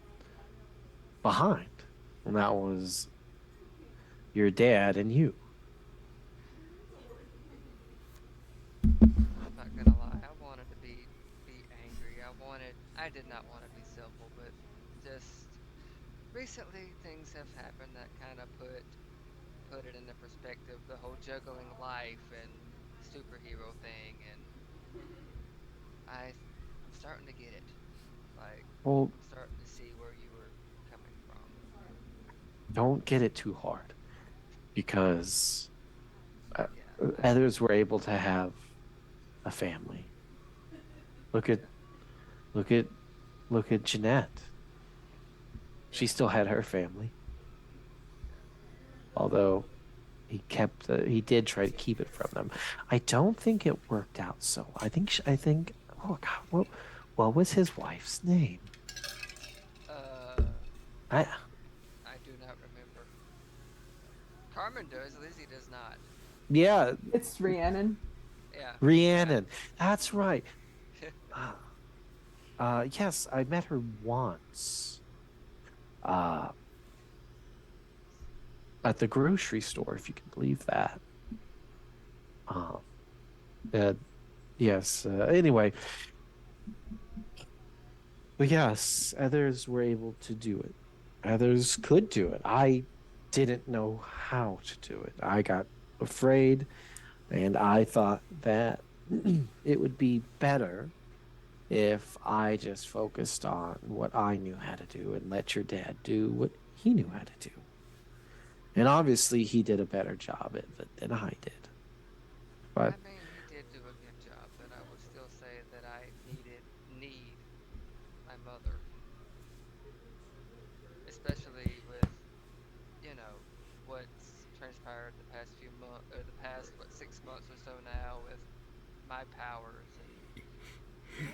behind, and that was your dad and you. I'm not gonna lie. I wanted to be angry. I did not want to be civil, but just recently things have happened that kind of put it into perspective. The whole juggling life and superhero thing, and I'm starting to get it. Like Well, I'm starting to see where you were coming from. don't get it too hard, because uh, Yeah, others were able to have a family. Look at yeah, look at look at Jeanette. She yeah, still had her family, yeah. although he did try to keep it from them. I don't think it worked out. So I think oh God, what was his wife's name? Uh, I I do not remember. Carmen does. Lizzie does not. Yeah, It's Rhiannon. Yeah, yeah. Rhiannon. That's right. Uh, yes, I met her once. Uh, at the grocery store, if you can believe that. Um, uh, yes. Anyway, but yes, others were able to do it. Others could do it. I didn't know how to do it. I got afraid, and I thought that it would be better if I just focused on what I knew how to do and let your dad do what he knew how to do. And obviously, he did a better job at it than I did. But I mean, he did do a good job, but I would still say that I need also now with my powers, and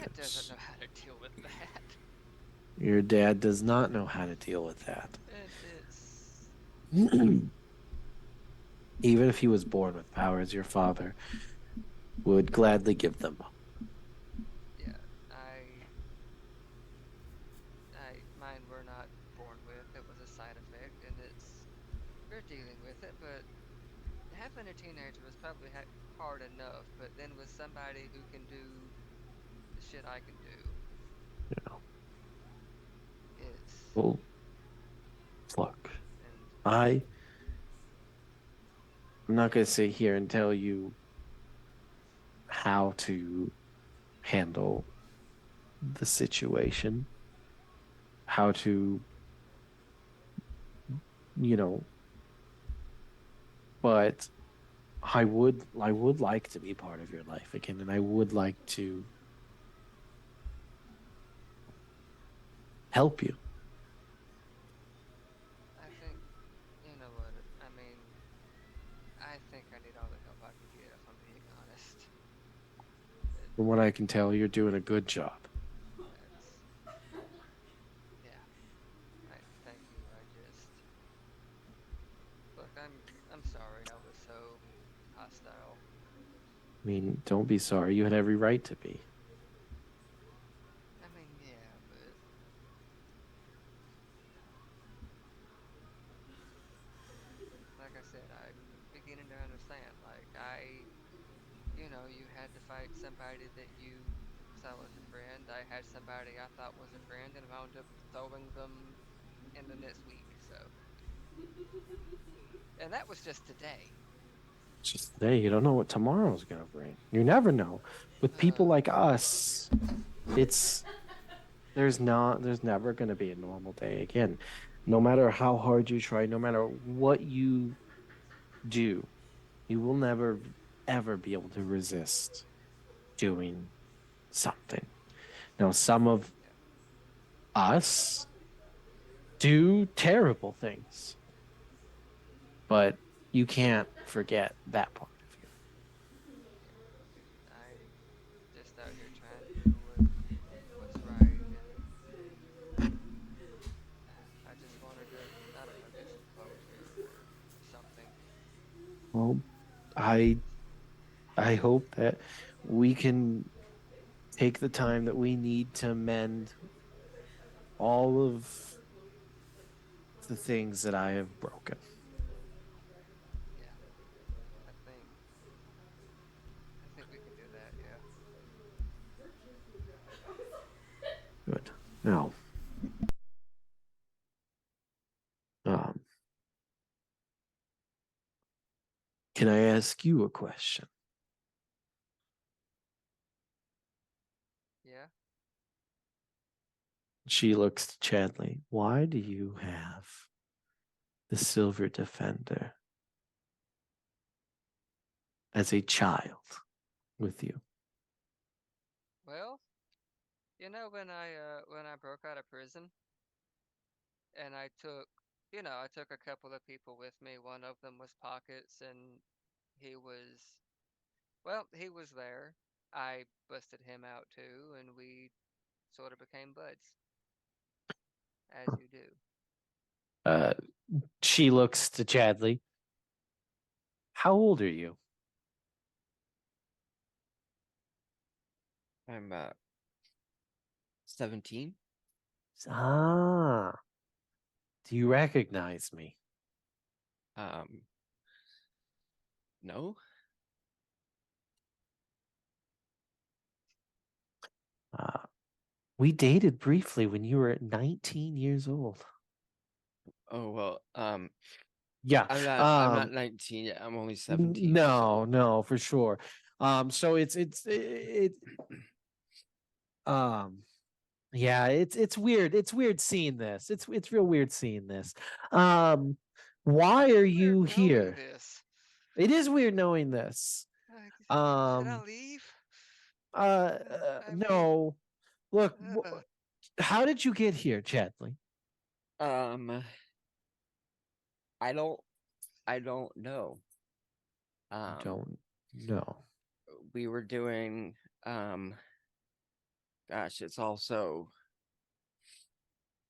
Dad doesn't know how to deal with that. Your dad does not know how to deal with that. And it's Even if he was born with powers, your father would gladly give them up. yeah, mine were not born with. It was a side effect, and we're dealing with it. But having a teenager was probably hard enough. But then with somebody who can do the shit I can do, You know, it's well, look, and I'm not going to sit here and tell you how to handle the situation, how to, you know, but I would like to be part of your life again, and I would like to help you. I think you know what I mean. I think I need all the help I can get, if I'm being honest. And From what I can tell, you're doing a good job. that's yeah. Thank you. I just look. I'm sorry. I was so hostile. I mean, don't be sorry. You had every right to be. I mean, yeah, but like I said, I'm beginning to understand. Like you had to fight somebody that you saw as a friend. I had somebody I thought was a friend, and I wound up throwing them in the next week. So, and that was just today. It's just today. You don't know what tomorrow's going to bring. You never know. With people like us, it's there's never going to be a normal day again. No matter how hard you try, no matter what you do, you will never ever be able to resist doing something. Now, some of Yeah, us do terrible things, but you can't forget that part of you. yeah. I'm just out here trying to do what's right, and I just wanted to, I don't know, get some closure or something. Well, I I hope that we can take the time that we need to mend all of the things that I have broken. Yeah, I think I think we can do that. Yeah. Good. Now, um, can I ask you a question? Yeah. She looks to Chadley. Why do you have the Silver Defender as a child with you? Well, when I broke out of prison and I took a couple of people with me. One of them was Pockets, and he was he was there. I busted him out too, and we sort of became buds, as you do. Uh, she looks to Chadley. How old are you? I'm 17. Ah, do you recognize me? Um, no. Uh, we dated briefly when you were 19 years old. Oh well. Yeah. I'm not 19 yet. I'm only 17. No, no, for sure. So um yeah, it's weird. It's weird seeing this. It's real weird seeing this. Um, why are We're you knowing here? this. It is weird knowing this. Like, should I Um, leave? I mean, no. Look, uh, how did you get here, Chadley? Um, I don't I don't know. You Um, don't. No. We were doing gosh, it's also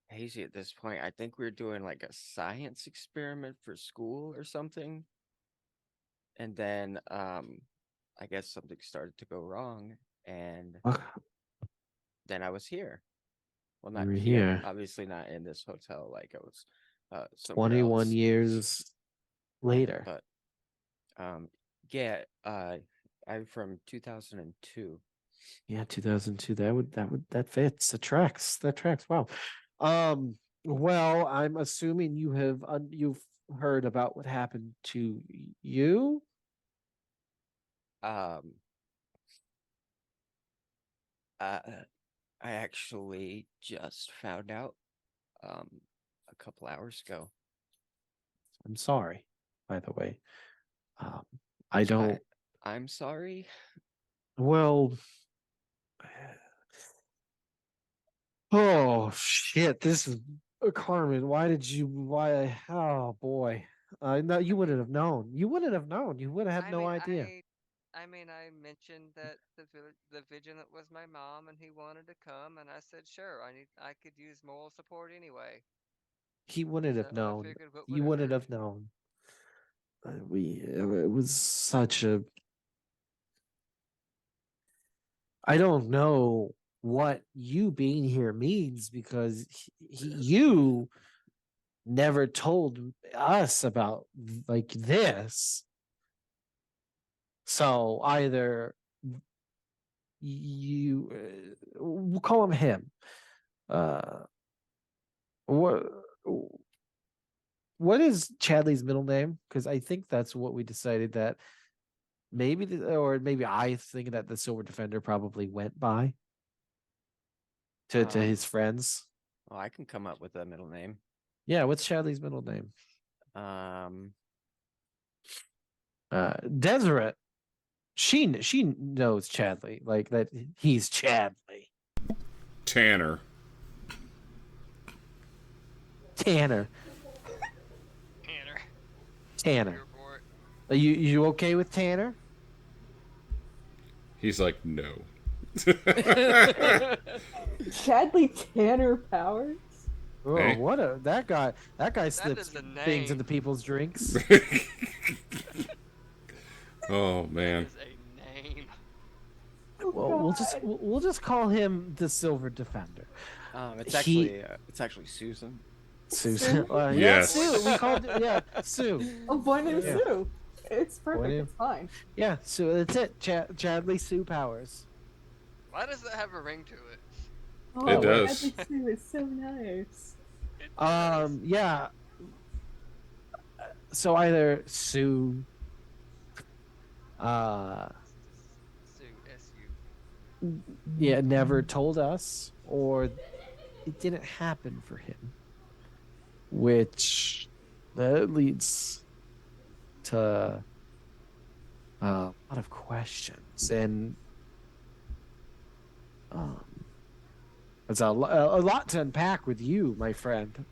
hazy at this point. I think we were doing like a science experiment for school or something. And then I guess something started to go wrong, and then I was here. Well, not You were here, here. obviously not in this hotel, like I was somewhere 21 else. years later. But yeah, I'm from 2002. Yeah, 2002. That fits. That tracks. That tracks. Wow. Well, I'm assuming you've heard about what happened to you. Um, uh, I actually just found out a couple hours ago. I'm sorry, by the way. Um, I don't. I'm sorry. Well. Oh shit! This is Carmen. Why did you? Why? Oh boy. No, you wouldn't have known. You wouldn't have known. You would have had I no mean, idea. I mentioned that the vigilant was my mom, and he wanted to come, and I said, sure, I could use moral support anyway. He wouldn't So have I known. figured, what would You it wouldn't hurt? have known. It was such a. I don't know what you being here means because you never told us about like this. So either you, we'll call him him. What what is Chadley's middle name? Because I think that's what we decided that maybe, or maybe I think that the Silver Defender probably went by to his friends. Well, I can come up with a middle name. Yeah, what's Chadley's middle name? Um, Deseret. She knows Chadley, like that he's Chadley. Tanner. Tanner. Tanner. Tanner. Here for it. Are you okay with Tanner? He's like, no. Chadley Tanner Powers? Oh, Hey. what a that guy slips is a things name. into people's drinks. Oh man. That is a name. Well, we'll just call him the Silver Defender. it's He- actually Susan. Susan. Sue? Yeah, Yes. Sue. We called Sue. Oh, boy named Yeah. Sue. It's perfect. name- It's fine. Yeah, Sue. That's it. Chadley Sue Powers. Why does that have a ring to it? Oh, It does. Chadley Sue is so nice. It does. Yeah. So either Sue, Sue, S-U. yeah, never told us, or it didn't happen for him, which that leads to a lot of questions, and it's a lot to unpack with you, my friend.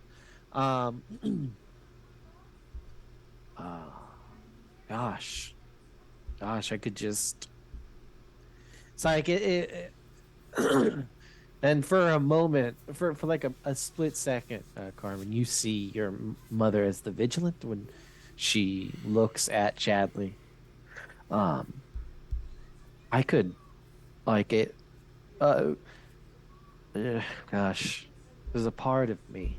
Gosh, I could just. It's like it and for a moment, for like a split second, Carmen, you see your mother as the vigilant when she looks at Chadley. I could, like it. Gosh, there's a part of me,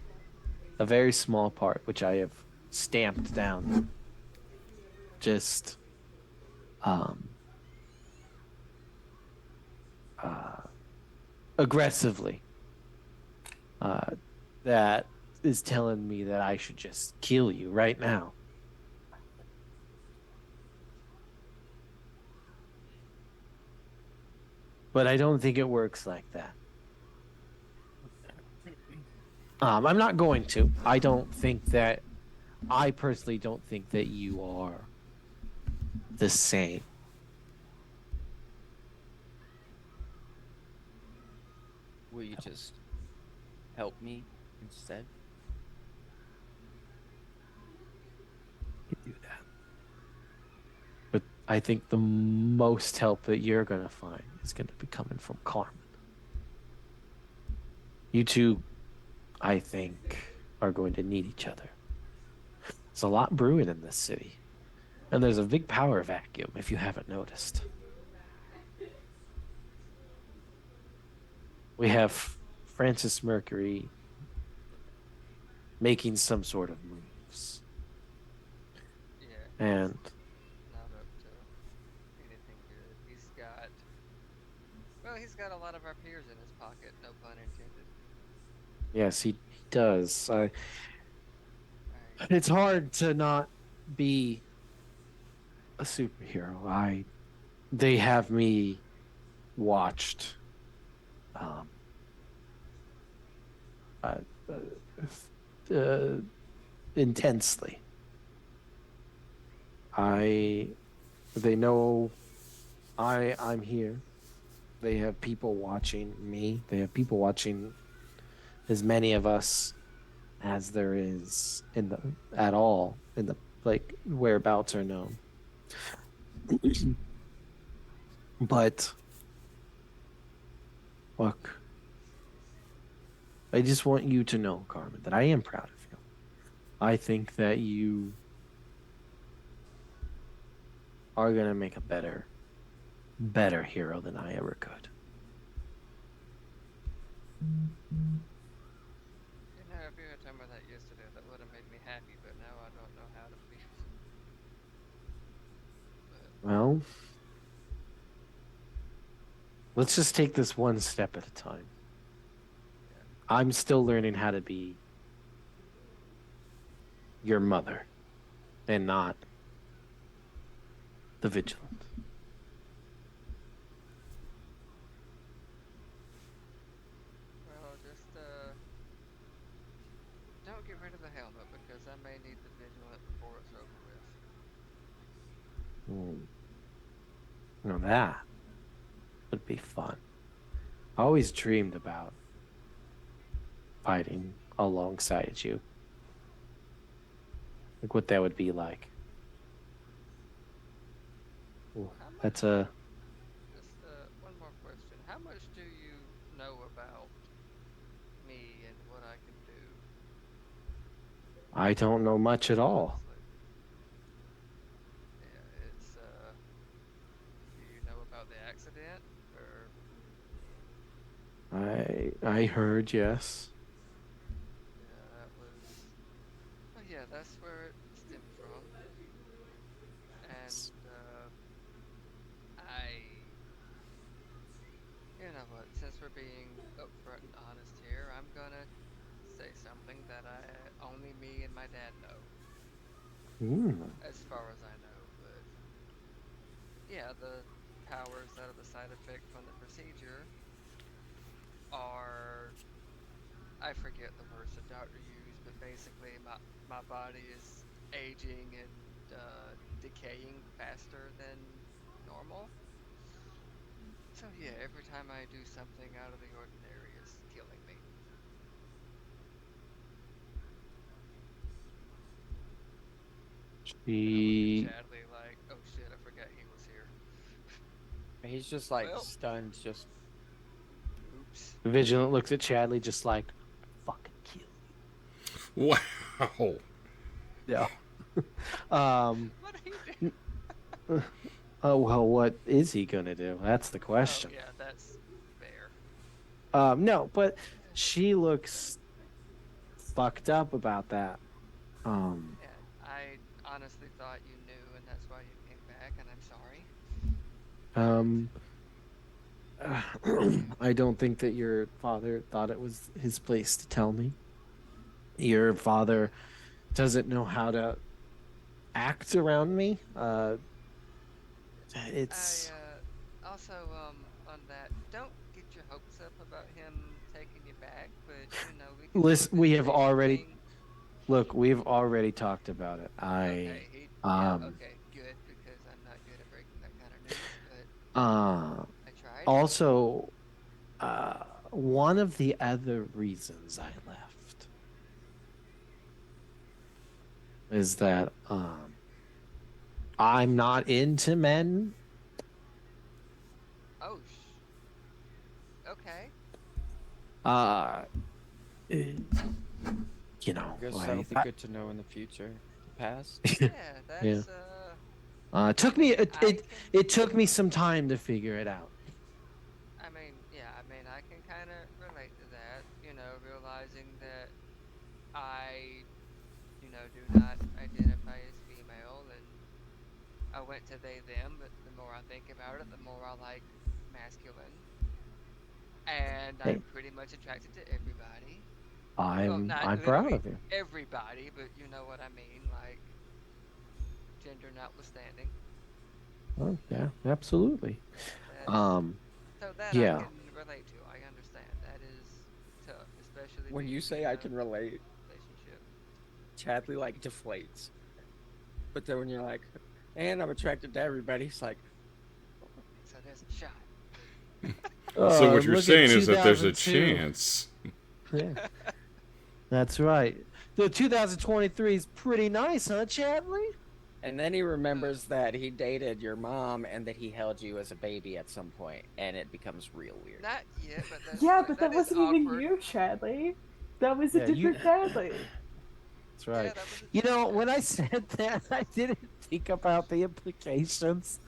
a very small part, which I have stamped down. Just, aggressively. That is telling me that I should just kill you right now. But I don't think it works like that. I'm not going to. I personally don't think that you are the same. Will you just help me instead? I could do that. But I think the most help that you're going to find is going to be coming from Carmen. You two, I think, are going to need each other. There's a lot brewing in this city, and there's a big power vacuum if you haven't noticed. We have Francis Mercury making some sort of moves. Yeah, And not up to anything good. He's got a lot of our peers in his pocket, no pun intended. yes, he does. I, It's hard to not be a superhero. They have me watched um uh, uh, intensely. I they know I'm here. They have people watching me. They have people watching as many of us as there is in the at all in the like whereabouts are known. But look, I just want you to know, Carmen, that I am proud of you. I think that you are gonna make a better hero than I ever could. if you had told me that yesterday, that would have made me happy, but now I don't know how to feel. But, Well, let's just take this one step at a time. yeah. I'm still learning how to be your mother and not the vigilant. Well, just, don't get rid of the helmet, because I may need the vigilant before it's over with. Hmm. Now that would be fun. I always dreamed about fighting alongside you. Like what that would be like. Ooh, How much, that's a just, one more question. How much do you know about me and what I can do, I don't know much at all. honestly? Yeah, do you know about the accident? Or, I heard, yes. yeah, well, yeah, that's where it stemmed from. And, I, since we're being upfront and honest here, I'm gonna say something that only me and my dad know, Hmm. as far as I know. But yeah, the powers that are the side effect from the procedure are, I forget the words the doctor used, but basically my body is aging and decaying faster than normal. So yeah, every time I do something out of the ordinary, it's killing me. And I look at She Chadley like, oh shit, I forgot he was here. He's just like Well, stunned, just oops. Vigilant looks at Chadley just like fucking kill Wow. you. Yeah. um What did he do? n- oh well, what is he gonna do? That's the Oh question. yeah, that's fair. No, but she looks fucked up about that. Um Yeah, I honestly thought you knew, and that's why you came back, and I'm sorry. um I don't think that your father thought it was his place to tell me. Your Yeah, father doesn't know how to act around me. I It's also on that, don't get your hopes up about him taking you back, but we can do a listen. We have visitation already thing. look. We've already talked about it. Okay, Um okay, good, because I'm not good at breaking that kind of news, but uh I tried. also one of the other reasons I left is that I'm not into men. Oh, okay. Uh, you know, I guess that'll be good to know in the future. The past. Yeah, yeah. that's It I took me mean, it, I it can. it took me some time to figure it out. I mean, yeah, I mean, I can kind of relate to that. Realizing that I, do not identify as female, and I went to they them. But the more I think about it, the more I like masculine, and Hey, I'm pretty much attracted to everybody. Well, I'm not I'm proud literally of you. everybody, but you know what I mean, like gender notwithstanding. Oh, yeah, absolutely. That's Um, so that I yeah. can relate to. I understand that is tough, especially When you being say in I a can relate, relationship. Chadley like deflates. But then when you're like, and I'm attracted to everybody, it's like, So there's a shot. So what you're Look at saying is that there's a 2002. chance. Yeah, that's right. The 2023 is pretty nice, huh, Chadley? and then he remembers that he dated your mom and that he held you as a baby at some point, and it becomes real weird. Not yet, but that's Yeah, like but that that is wasn't even awkward. you, Chadley. That was a Yeah, you. different Chadley. That's Yeah, right. that was a You different know, when I Chadley. said that, I didn't think about the implications.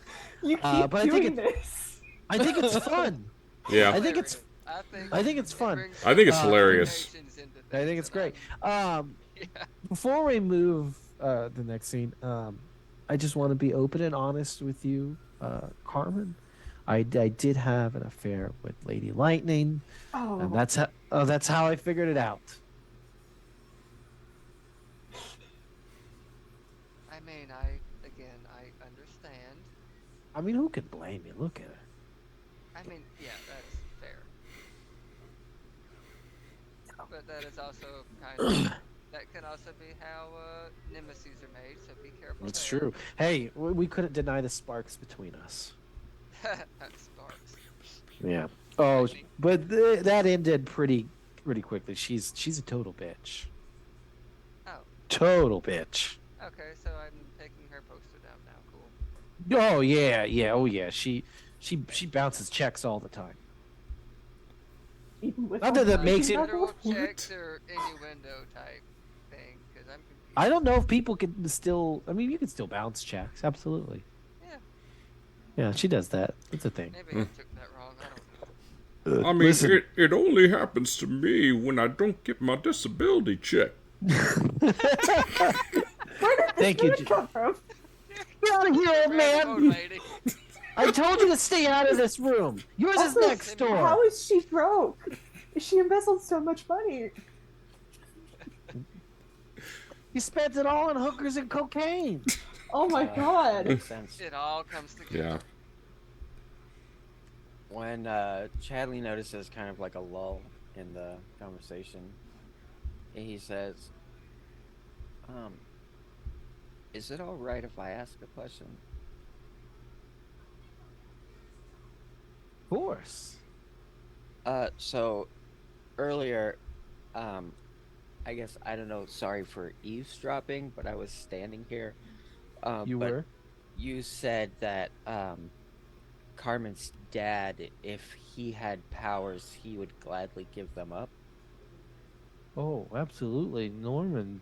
You keep But doing this. I think it's fun. It's Yeah, I think it's hilarious. I think I think it's it fun. brings I some think it's new Uh, hilarious. implications into I think things, it's and great. I'm yeah. Before we move the next scene, I just want to be open and honest with you, Carmen. I did have an affair with Lady Lightning, and Oh, that's how I figured it out. I mean, I understand. I mean, who can blame you? Look at her. I mean, yeah, that's fair. But that is also kind of that can also be how nemesis are made. So be careful It's there. true. Hey, we couldn't deny the sparks between us. Sparks, Yeah. Oh, lightning. but that ended pretty quickly. She's a total bitch. Oh, Total bitch. okay. So I'm taking her poster down now. Cool. Oh yeah, yeah, oh yeah. She bounces checks all the time. even with Not all that the that Not makes cheating it. on literal her? checks What? or innuendo type thing, because I'm I don't confused. know if people can still. I mean, you can still bounce checks. Absolutely. Yeah, Yeah, she does that. It's a thing. maybe I took that wrong. I don't know. I mean, Listen. it only happens to me when I don't get my disability check. Where did this Thank you. man come from? Get out of here, old Random old man. lady. I told you to stay out of this room. Yours is Also, next Send me door. how is she broke? She embezzled so much money. You spent it all on hookers and cocaine. Oh my That god. makes sense. It all comes Yeah. together. When Chadley notices kind of like a lull in the conversation, he says, um, is it all right if I ask a question? Of course. So earlier, um, I guess I don't know, sorry for eavesdropping, but I was standing here. You But were. you said that Carmen's dad, if he had powers, he would gladly give them up. Oh, absolutely, Norman.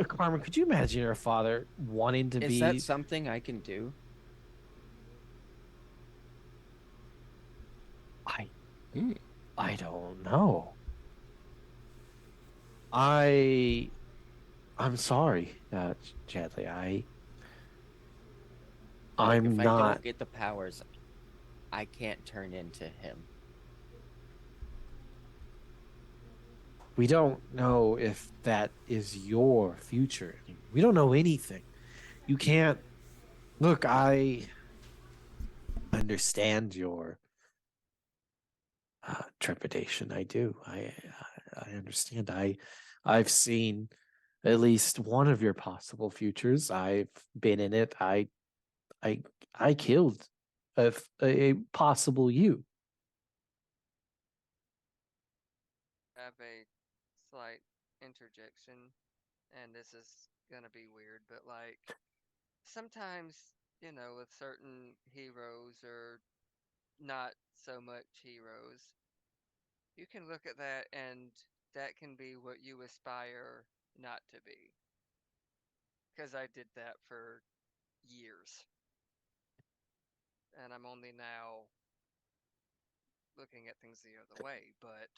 Carmen, could you imagine your father wanting to Is that be? something I can do? I Hmm. I don't know. I I'm sorry, Chadley. Like, I'm if I not. don't get the powers, I can't turn into him. We don't know if that is your future. We don't know anything. You can't look. I understand your trepidation. I do. I understand. I've seen at least one of your possible futures. I've been in it. I I killed a possible you. Have a slight interjection, and this is gonna be weird, but like sometimes, with certain heroes or not so much heroes, you can look at that and that can be what you aspire not to be. Because I did that for years. And I'm only now looking at things the other way, but,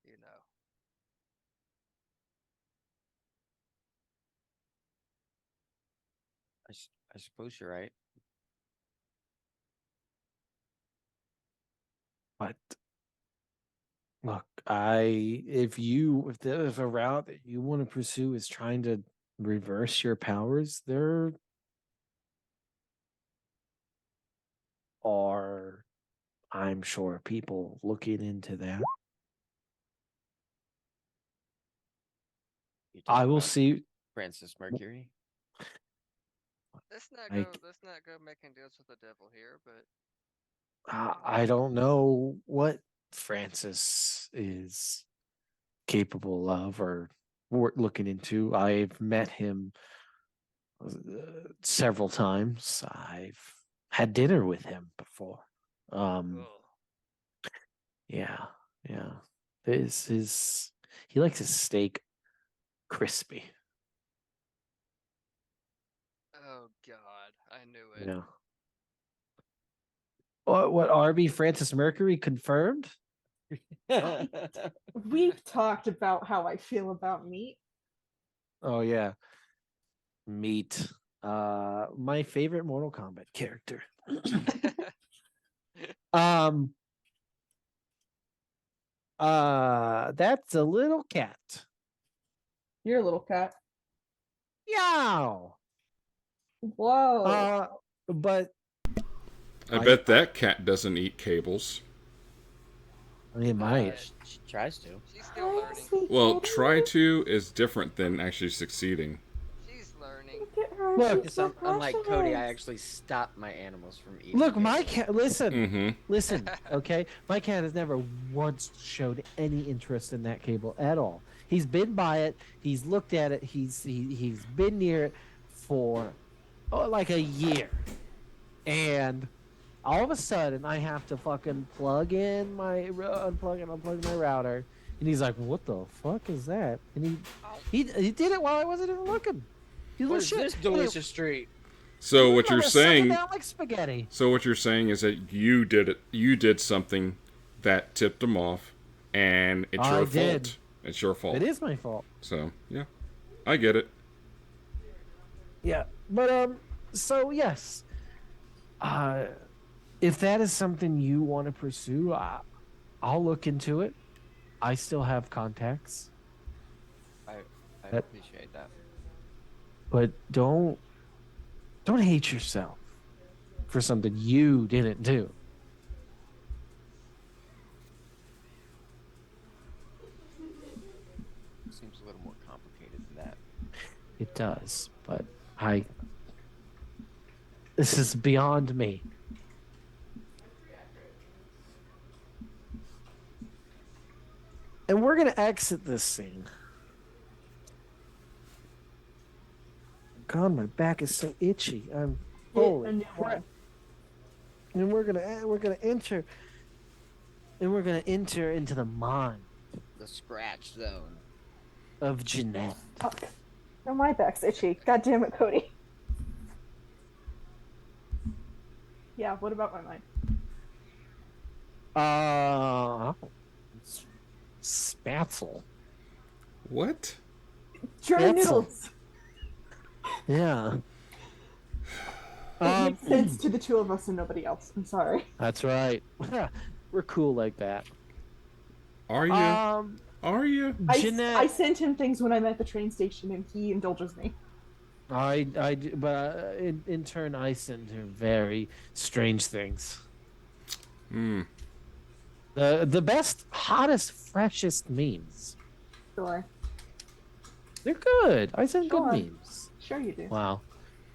you know. I suppose you're right. But look, if a route that you want to pursue is trying to reverse your powers, there are, I'm sure, people looking into that. You I talking will about see. Francis Mercury. Let's not I go. Let's not go making deals with the devil here. But I don't know what Francis is capable of or looking into. I've met him several times. I've had dinner with him before. ugh. Yeah, yeah. He likes his steak crispy. Oh God, I knew it. Yeah. What RB Francis Mercury confirmed? We've talked about how I feel about meat. Oh yeah. Meat. My favorite Mortal Kombat character. um that's a little cat. You're a little cat. Yow. Whoa. But I bet that cat doesn't eat cables. it might. She tries to. She's still learning. Sweet Well, kitty. try to is different than actually succeeding. She's learning. Look at her. Look, She's Yes, so unlike Cody, I precious. actually stop my animals from eating. Look, my cables. cat. Listen, Mm-hmm. listen. Okay, my cat has never once showed any interest in that cable at all. He's been by it. He's looked at it. He's been near it for like a year, and all of a sudden I have to fucking unplug and unplug my router, and he's like, "What the fuck is that?" And he did it while I wasn't even looking. He What little is shit. this delicious treat? So Anyway, what you're I'm gonna suck it saying, down like spaghetti. so what you're saying is that you did it. You did something that tipped him off, and it's I your did. fault. It's your fault. It is my fault. So yeah, I get it. Yeah, but so yes, if that is something you want to pursue, I'll look into it. I still have contacts, I That- appreciate that. but don't hate yourself for something you didn't do. Seems a little more complicated than that. It does, but this is beyond me. And we're gonna exit this scene. God, my back is so itchy. I'm Get a holy new crap. one. And we're gonna enter, into the mind The scratch zone. of Jeanette. Fuck. No, my back's itchy. God damn it, Cody. Yeah, what about my mind? Spatzel. What? German That's a- noodles. Yeah. It makes sense to the two of us and nobody else. I'm sorry. That's right. We're cool like that. Are you? Are you? Jeanette. I sent him things when I'm at the train station and he indulges me. But in turn, I send her very strange things. Hmm. The best, hottest, freshest memes. Sure. They're good. I send Sure. good memes. Sure you do. Wow.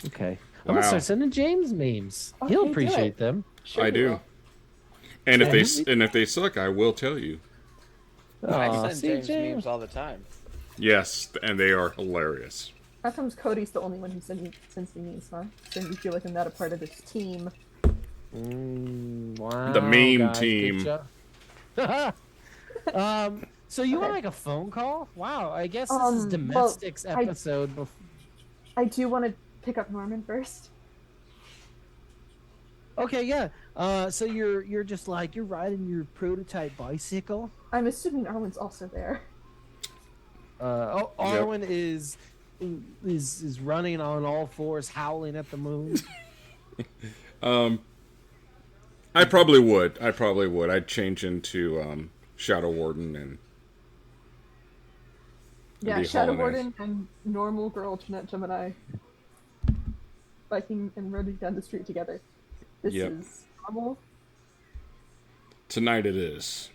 Okay. I'm Wow. gonna start sending James memes. Okay, He'll do appreciate it. them. Sure I you do. will. And Yeah. if they suck, I will tell you. I Aw, send see, James memes all the time. Yes, and they are hilarious. How comes Cody's the only one who sends me memes, huh? So you feel like I'm not a part of this team. Wow. The meme guys, team. Good job. So you want like a phone call? Wow. I guess this is Well, domestics episode. I do want to pick up Norman first. Okay, yeah. So you're just like you're riding your prototype bicycle. I'm assuming Arwen's also there. Arwen is running on all fours, howling at the moon. I probably would. I'd change into Shadow Warden and Yeah, be Shadow hauling ass. Warden and normal girl Jeanette Gemini biking and running down the street together. This Yep. is normal. Tonight it is.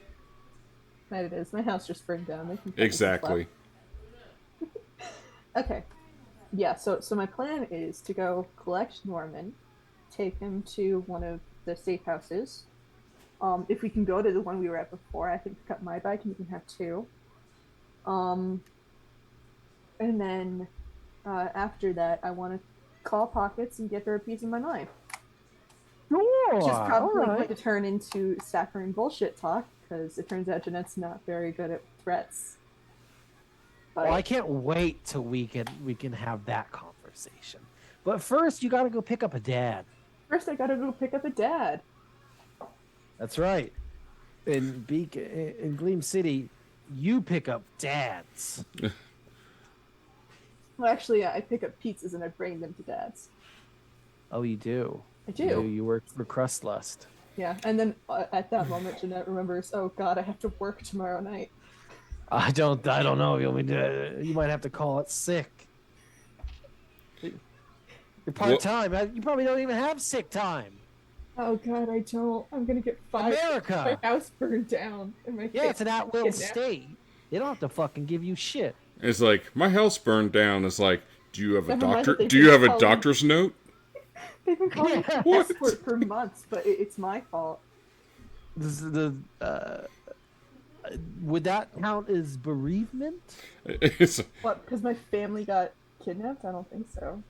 Tonight it is. My house just burned down. They can Exactly. Okay. Yeah, so my plan is to go collect Norman, take him to one of the safe houses. If we can go to the one we were at before, I can pick up my bike and we can have two. And then after that, I want to call Pockets and get her a piece of my mind. Sure. Which is probably all right. going to turn into saccharine bullshit talk, because it turns out Jeanette's not very good at threats. But Well, I can't wait till we can have that conversation. But first, you got to go pick up a dad. first, I gotta go pick up a dad. That's right. In Gleam City, you pick up dads. Well, actually, I pick up pizzas and I bring them to dad's. Oh, you do. I do. You work for Crustlust. Yeah, and then at that moment, Jeanette remembers, oh god, I have to work tomorrow night. I don't know. You might have to call it sick. You're part time. You probably don't even have sick time. Oh god, I don't. I'm gonna get fired. America. My house burned down. And my Yeah, it's an at-will kidnapped. state. They don't have to fucking give you shit. It's like my house burned down. It's like, do you have a Never mind doctor? that they've Do you been have a calling- doctor's note? They've been calling me What? escort for months, but it's my fault. Would that count as bereavement? It's What? Because my family got kidnapped? I don't think so.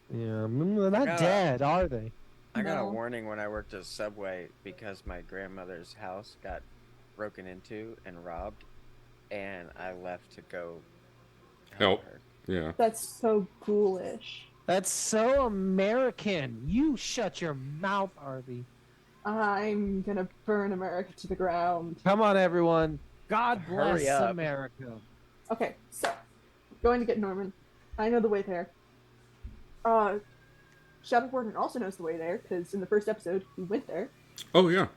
Yeah, they're not Yeah. dead, are they? I got a No. warning when I worked at Subway because my grandmother's house got broken into and robbed, and I left to go Help. her. yeah. That's so ghoulish. That's so American. You shut your mouth, Harvey. I'm gonna burn America to the ground. Come on, everyone. God Hurry bless up. America. Okay, so going to get Norman. I know the way there. Shadow Warden also knows the way there because in the first episode he went there. Oh yeah.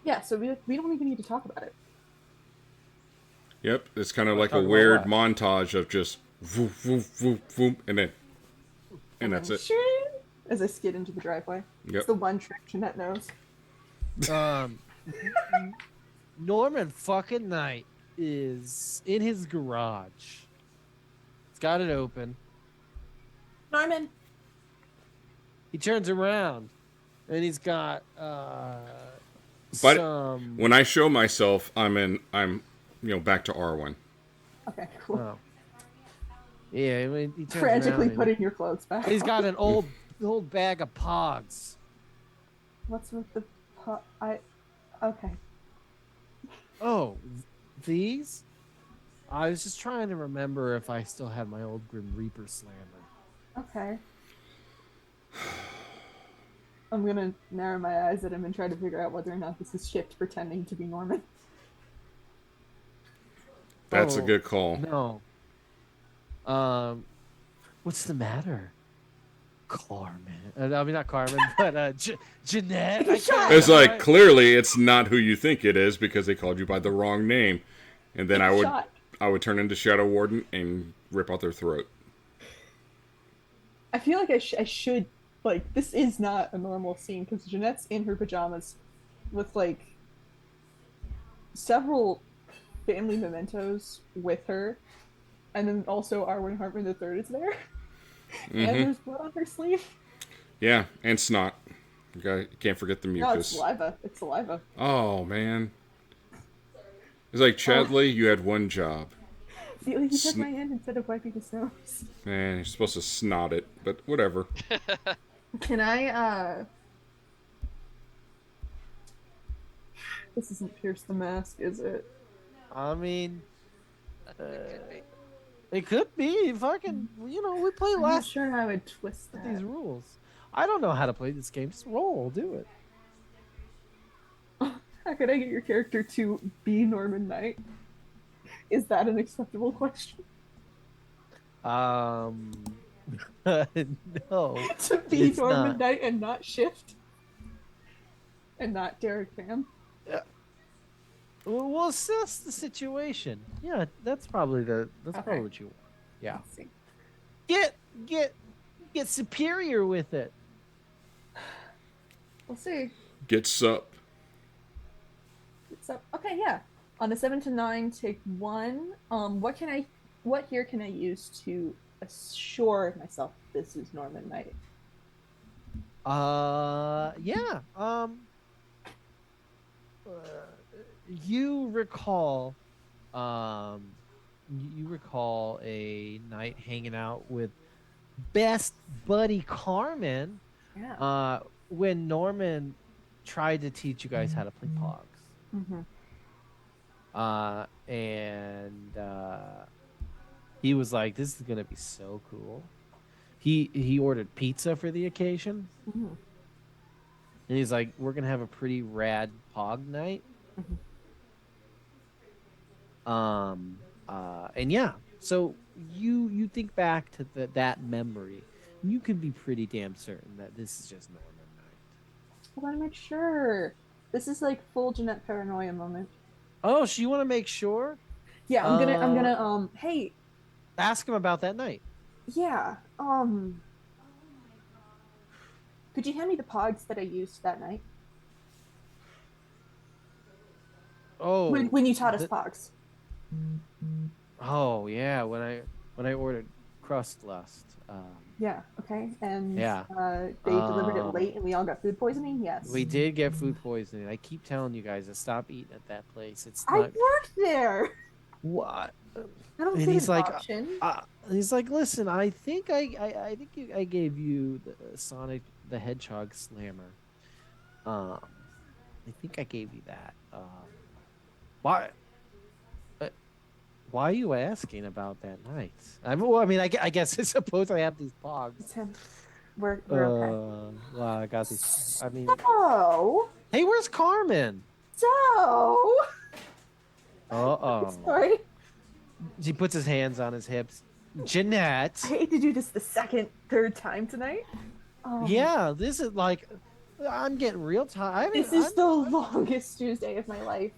Yeah, so we don't even need to talk about it. Yep. It's kind of like a talking about weird what? montage of just voop, voop, voop, voop, and that's then it. shing, as I skid into the driveway. Yep. It's the one trick Jeanette knows. Norman fucking Knight is in his garage. He's got it open. Norman! But He turns around and he's got But some. when I show myself, I'm back to R1. Okay, cool. Oh. Yeah, I mean, he turns Frantically around and putting your clothes back. he's got an old bag of pogs. What's with the okay. Oh, these? I was just trying to remember if I still had my old Grim Reaper Slammer. Okay. I'm gonna narrow my eyes at him and try to figure out whether or not this is Shift pretending to be Norman. That's a Oh, good call. No. What's the matter? Carmen. I mean, not Carmen, but Jeanette. I can't It's like remember. clearly it's not who you think it is because they called you by the wrong name, and then Shot. I would turn into Shadow Warden and rip out their throat. I feel like I should, like, this is not a normal scene because Jeanette's in her pajamas with, like, several family mementos with her, and then also Arwen Hartman III is there, and there's blood on her sleeve. Yeah, and snot. Okay, can't forget the No, it's mucus. saliva. It's saliva. Oh man, it's like Chadley. You had one job. See, he took Sn- my hand instead of wiping his nose. Man, you're supposed to snot it, but whatever. Can I, This isn't Pierce the Mask, is it? I mean, I think it could be. it could be. Fucking, we play I'm not last sure how I would twist with that. these rules. I don't know how to play this game. Just roll, do it. How could I get your character to be Norman Knight? Is that an acceptable question? No. To be It's Norman not. Knight and not Shift? And not Derek Pham? We'll assess the situation. Yeah, that's probably Okay. what you want. Yeah. Let's see. Get superior with it. We'll see. Get sup. So, okay, yeah. On a 7 to 9, take 1. What here can I use to assure myself this is Norman Knight? Yeah. You recall, you recall a night hanging out with best buddy Carmen, Yeah. when Norman tried to teach you guys how to play Pogs. Mm-hmm. And he was like, "This is gonna be so cool." He ordered pizza for the occasion, Mm-hmm. and he's like, "We're gonna have a pretty rad Pog night." And yeah, so you think back to that memory, you can be pretty damn certain that this is just Norman Knight. I want to make sure. This is like full Jeanette paranoia moment. Oh, so you want to make sure? Yeah, I'm gonna hey, Ask him about that night. yeah, could you hand me the pogs that I used that night? Oh, When you taught us the- pogs. Oh yeah, when I ordered crust lust. Yeah, okay. And Yeah. they delivered it late and we all got food poisoning? Yes. We did get food poisoning. I keep telling you guys to stop eating at that place. It's I not worked there. what. I don't And get he's an like, option. He's like, listen, I think I gave you the Sonic the Hedgehog slammer. I think I gave you that. Why? Why are you asking about that night? I guess I suppose I have these pogs. It's him. We're okay. Well, I got these. I mean, So, hey, where's Carmen? Uh-oh. sorry. He puts his hands on his hips. Jeanette. I hate to do this the third time tonight. Yeah, this is like, I'm getting real tired. This is the longest Tuesday of my life.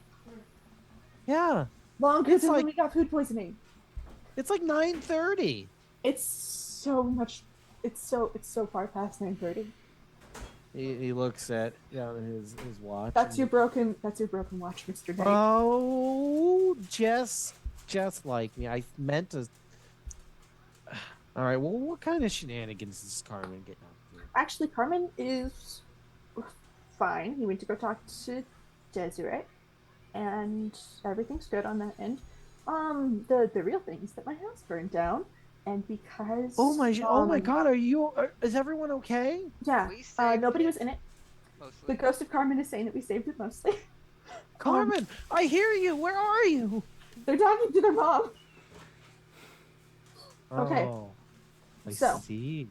Yeah, Longer It's than when like- we got food poisoning. it's like 9:30. It's so much. It's so far past 9:30. He looks at his watch. That's and- your broken watch, Mr. Knight. Oh, just like me. I meant to. All right. Well, what kind of shenanigans is Carmen getting up to? Actually, Carmen is fine. He went to go talk to Desiree, and everything's good on that end. The real thing is that my house burned down, and because Oh my God! Is everyone okay? Yeah, We saved nobody it. was in it. Mostly. The ghost of Carmen is saying that we saved it mostly. Carmen, I hear you. Where are you? They're talking to their mom. Okay. Oh, I So. see.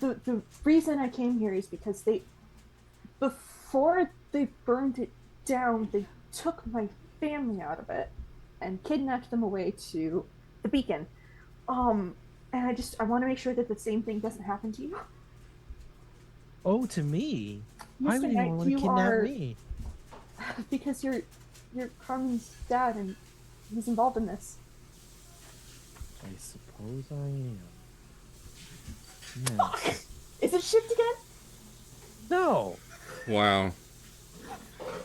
The reason I came here is because before they burned it down, they took my family out of it and kidnapped them away to the beacon. And I want to make sure that the same thing doesn't happen to you. Oh, to me? Why Mr. would Knight, you want to you kidnap are- me? Because you're Carmen's dad and he's involved in this. I suppose I am. Yes. Is it shipped again? No. Wow.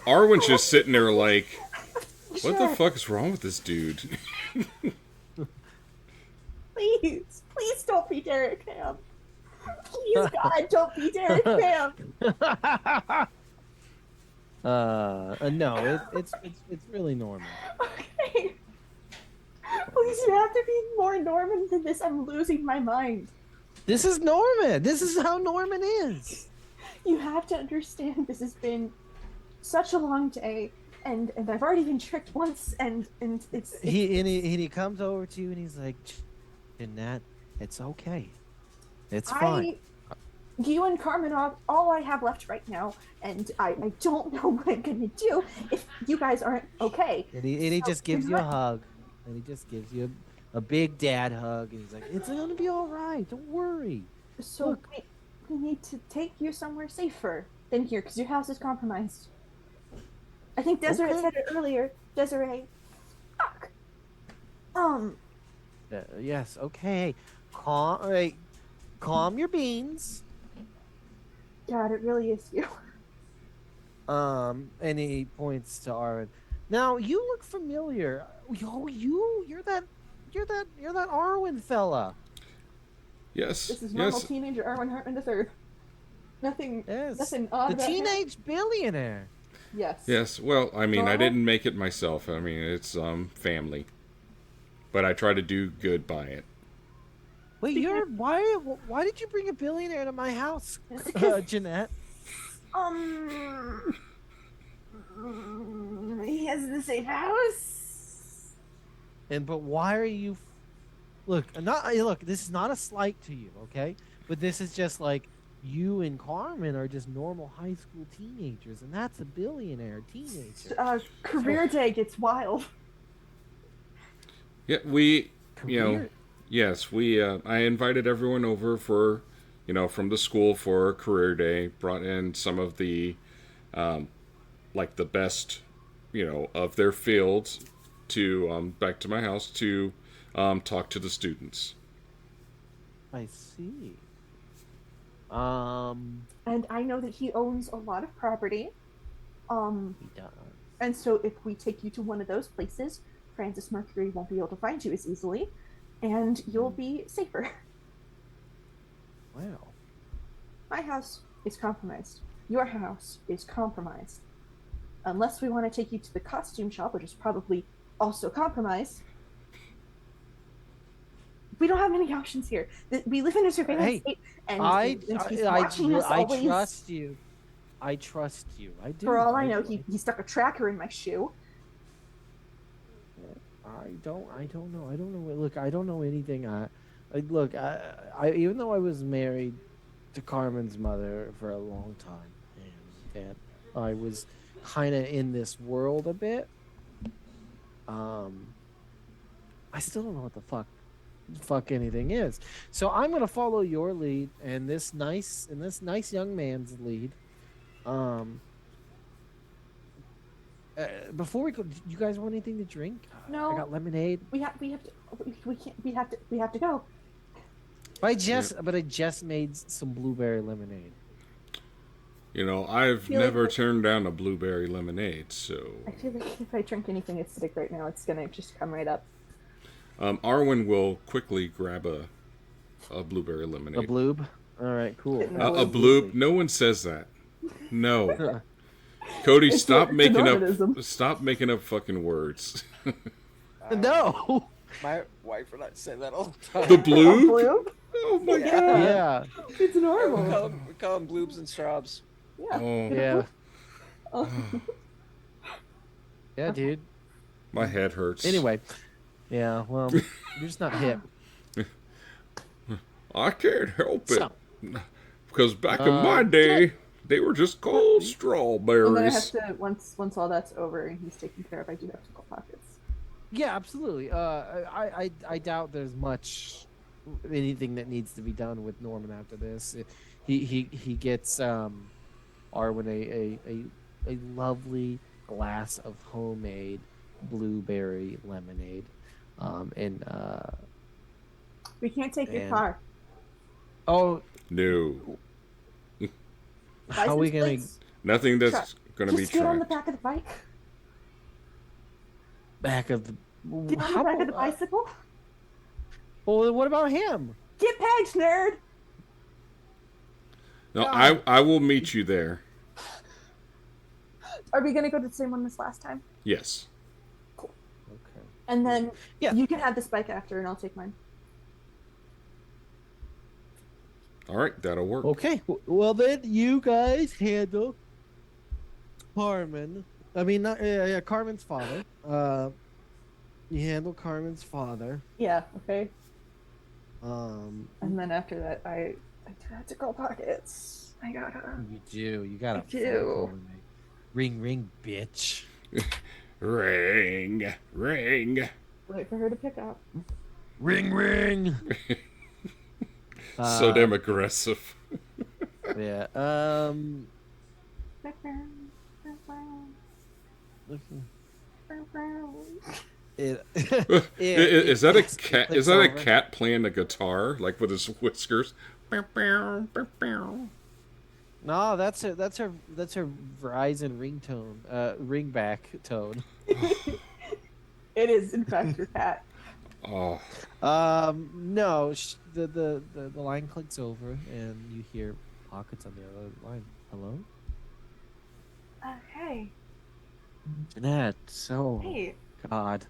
Arwen's just sitting there like, what Sure. the fuck is wrong with this dude? Please don't be Derek Pham. Please, God, don't be Derek Pham. No, it's really normal. Okay. Please, you have to be more Norman than this. I'm losing my mind. This is Norman. This is how Norman is. You have to understand this has been such a long day, and I've already been tricked once, and it's He comes over to you and he's like, Jeanette, it's okay. It's fine. You and Carmen are all I have left right now, and I don't know what I'm gonna do if you guys aren't okay. And he So, just gives you a what- hug. And he just gives you a big dad hug. And he's like, it's going to be all right. Don't worry. So Look. we need to take you somewhere safer than here, because your house is compromised. I think Desiree Okay. said it earlier. Desiree, fuck. Yes, okay. Calm your beans. God, it really is you. And he points to Arwen. Now you look familiar. Oh, you're that Arwen fella. Yes. This is normal Yes. teenager Arwen Hartman III. Nothing odd The about him. teenage billionaire. Yes. Yes. Well, I mean, I Normal? didn't make it myself. I mean, it's family, but I try to do good by it. Wait, why did you bring a billionaire to my house, Jeanette? He has the safe house. But why are you? Look, this is not a slight to you, okay? But this is just like you and Carmen are just normal high school teenagers, and that's a billionaire teenager. Career day gets wild. Yeah, we, Career? yes, we. I invited everyone over for, from the school for career day. Brought in some of the, like the best, of their fields, to back to my house to, talk to the students. I see. And I know that he owns a lot of property. He does. And so if we take you to one of those places, Francis Mercury won't be able to find you as easily, and you'll be safer. Wow. My house is compromised. Your house is compromised. Unless we want to take you to the costume shop, which is probably also compromised. We don't have many options here. We live in a surveillance state, and he's watching us always. Trust you. I trust you. I do. For all I know, he stuck a tracker in my shoe. I don't know. I don't know. Look, I don't know anything. I even though I was married to Carmen's mother for a long time, and I was kind of in this world a bit. I still don't know what the fuck anything is. So I'm gonna follow your lead and this nice young man's lead. Before we go, do you guys want anything to drink? No. I got lemonade. We have to go. But I just made some blueberry lemonade. I've feel never like- turned down a blueberry lemonade, so. I feel like if I drink anything acidic right now, it's gonna just come right up. Arwen will quickly grab a blueberry A lemonade. bloob? All right, cool. A bloob? No one says that. No. Cody, It's stop a making Normanism. up fucking words. No. My wife would not say that all the time. The bloob? Blue? Oh my Yeah. god. Yeah. It's we, normal. call them bloobs and straubs. Yeah. Oh, Yeah. Oh. Yeah, dude. my head hurts. Anyway. Yeah, well, you're just not hip. I can't help it. So, Because back in my day, they were just called And then I have strawberries. to once all that's over and he's taken care of, I do have to call pockets. yeah, absolutely. I doubt there's much anything that needs to be done with Norman after this. He gets Arwen a lovely glass of homemade blueberry lemonade. We can't take your And- car. Oh, No. how are we License gonna? plates, Nothing that's Truck. going to be just get on the tracked. back of the bike. Back of the. Get on the back of the bicycle. Well, what about him? Get pegged, nerd. No, I will meet you there. Are we gonna go to the same one as last time? Yes. Okay. And then Yeah. you can have the spike after, and I'll take mine. All right, that'll work. Okay. Well, then you guys handle Carmen. I mean, not yeah, Carmen's father. You handle Carmen's father. Yeah. Okay. And then after that, I tactical pockets. I gotta. you do. You got I a phone do. call to make. Ring, ring, bitch. Ring, ring. Wait for her to pick up. Ring, ring. So damn aggressive. Yeah. Is that a it cat? clicks Is that a over. cat playing the guitar, like with his whiskers? No, that's her Verizon ringback tone. It is, in fact, your cat. Oh, No, the line clicks over, and you hear Pockets on the other line. Hello, Hey. Jeanette. So, Hey. God,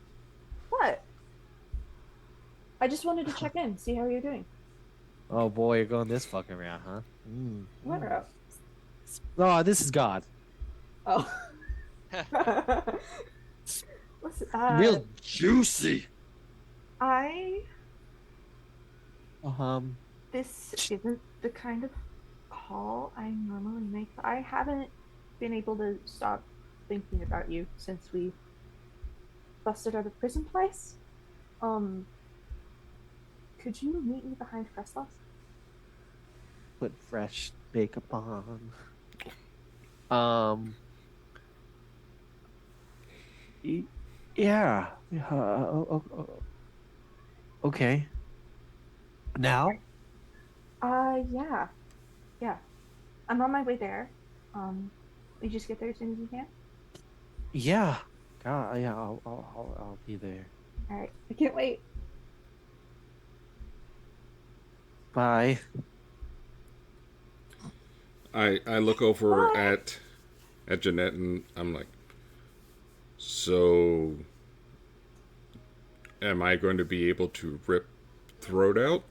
What? I just wanted to check in, see how you're doing. oh boy, you're going this fucking route, huh? What up? Oh, this is God. Oh. Listen, Real juicy. This isn't the kind of call I normally make. I haven't been able to stop thinking about you since we busted out of prison twice. Could you meet me behind Crestloss? Put fresh bake upon. Yeah. Okay. Now? Yeah. Yeah. I'm on my way there. You just get there as soon as you can? Yeah. God, yeah, I'll be there. Alright. I can't wait. Bye. I look over Bye. at Jeanette and I'm like, so am I going to be able to rip throat out?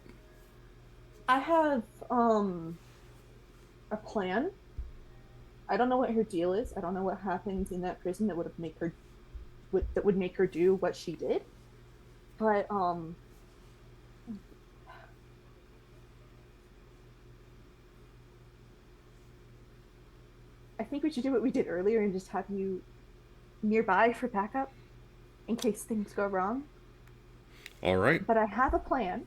I have a plan. I don't know what her deal is. I don't know what happened in that prison that would make her do what she did. But I think we should do what we did earlier and just have you nearby for backup in case things go wrong. All right. But I have a plan,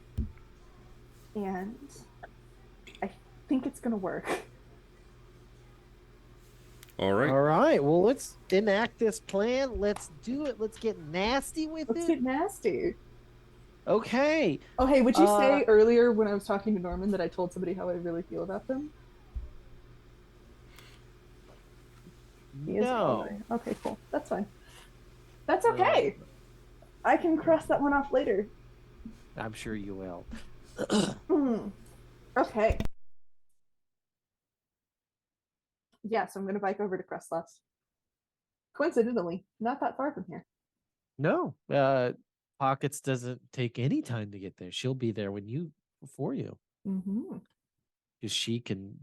and I think it's gonna work. All right. All right. Well, let's enact this plan. Let's do it. Let's get nasty with Let's it. get nasty. Okay. Oh, hey, would you say earlier when I was talking to Norman that I told somebody how I really feel about them? No. Okay, cool. That's fine. That's okay. I can cross that one off later. I'm sure you will. Okay. Yeah, so I'm going to bike over to Crestloss. Coincidentally, not that far from here. No. Pockets doesn't take any time to get there. She'll be there before you. Mm-hmm. Because she can.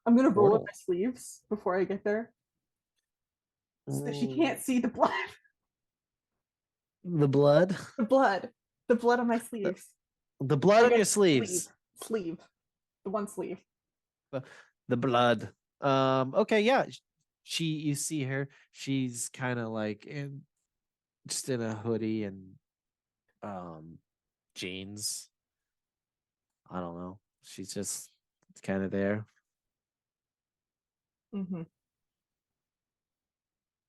I'm going to roll up Portal. my sleeves before I get there. So that she can't see the blood. The blood? The blood. The blood on my sleeves. The blood on Or your sleeves. Sleeve. The one sleeve. The blood. Okay, yeah. You see her. She's kind of like just in a hoodie and jeans. I don't know. She's just kind of there. Mm-hmm.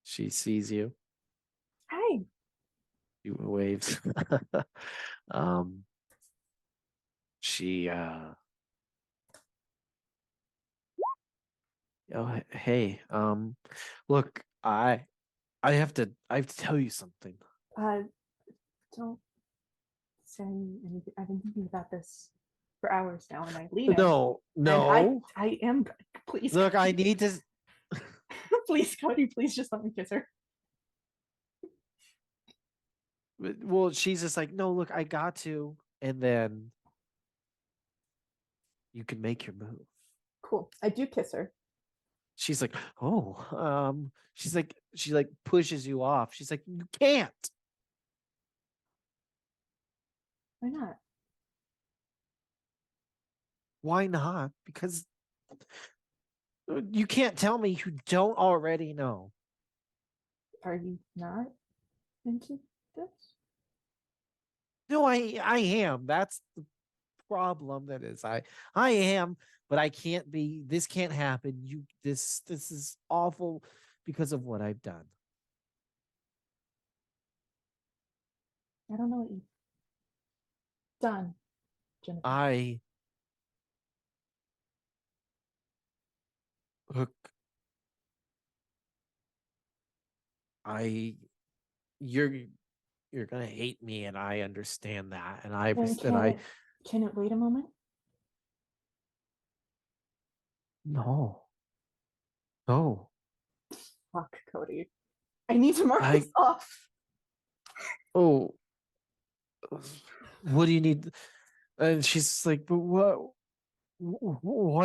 She sees you. Hey. She waves. She oh hey, look, I have to tell you something. Don't say anything. I've been thinking about this for hours now, and I leave. No. I am. Please. Look, I need to. Please, Cody. Please just let me kiss her. Well, she's just like, no, look, I got to, and then you can make your move. Cool. I do kiss her. She's like, oh, she like pushes you off. She's like, you can't. Why not? Why not? Because you can't tell me you don't already know. Are you not into this? No, I am. That's the problem. That is, I am, but I can't be. This can't happen. This is awful because of what I've done. I don't know what you've done, Jennifer. I look. I you're gonna hate me, and I understand that, and Can it wait a moment? no. No. Fuck, Cody. I need to mark I- this off. Oh, what do you need? And she's like, but what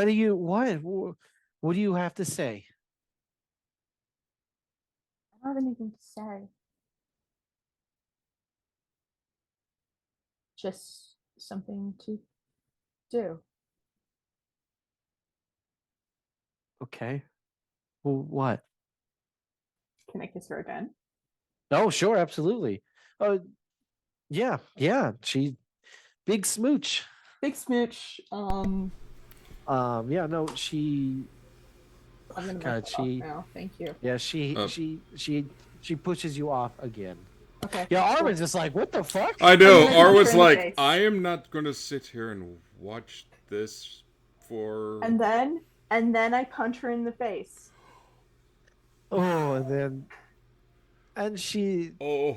do you, what do you have to say? I don't have anything to say. Just something to do. Okay. Well, what? Can I kiss her again? Oh, sure, absolutely. Yeah, she big smooch. Big smooch. Yeah, no, she. I'm gonna mark God, that off now. Thank you. yeah, she pushes you off again. Okay. Yeah, cool. Arwen's just like, what the fuck? I know. I'm gonna punch her Arwen's in the like, face. I am not going to sit here and watch this for. And then I punch her in the face. Oh, and she, Oh.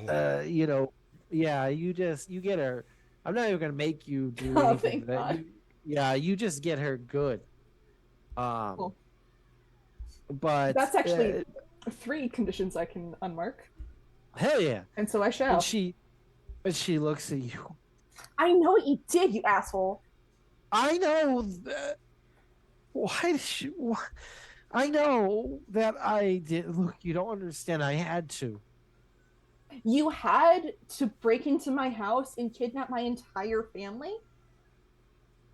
yeah, you get her. I'm not even gonna make you do Oh, anything. thank That God. you just get her good. Cool. But That's actually 3 conditions I can unmark. hell yeah. And so I shall. And she looks at you. I know what you did, you asshole. I know. Why did you? I know that I did. Look, you don't understand. I had to. You had to break into my house and kidnap my entire family?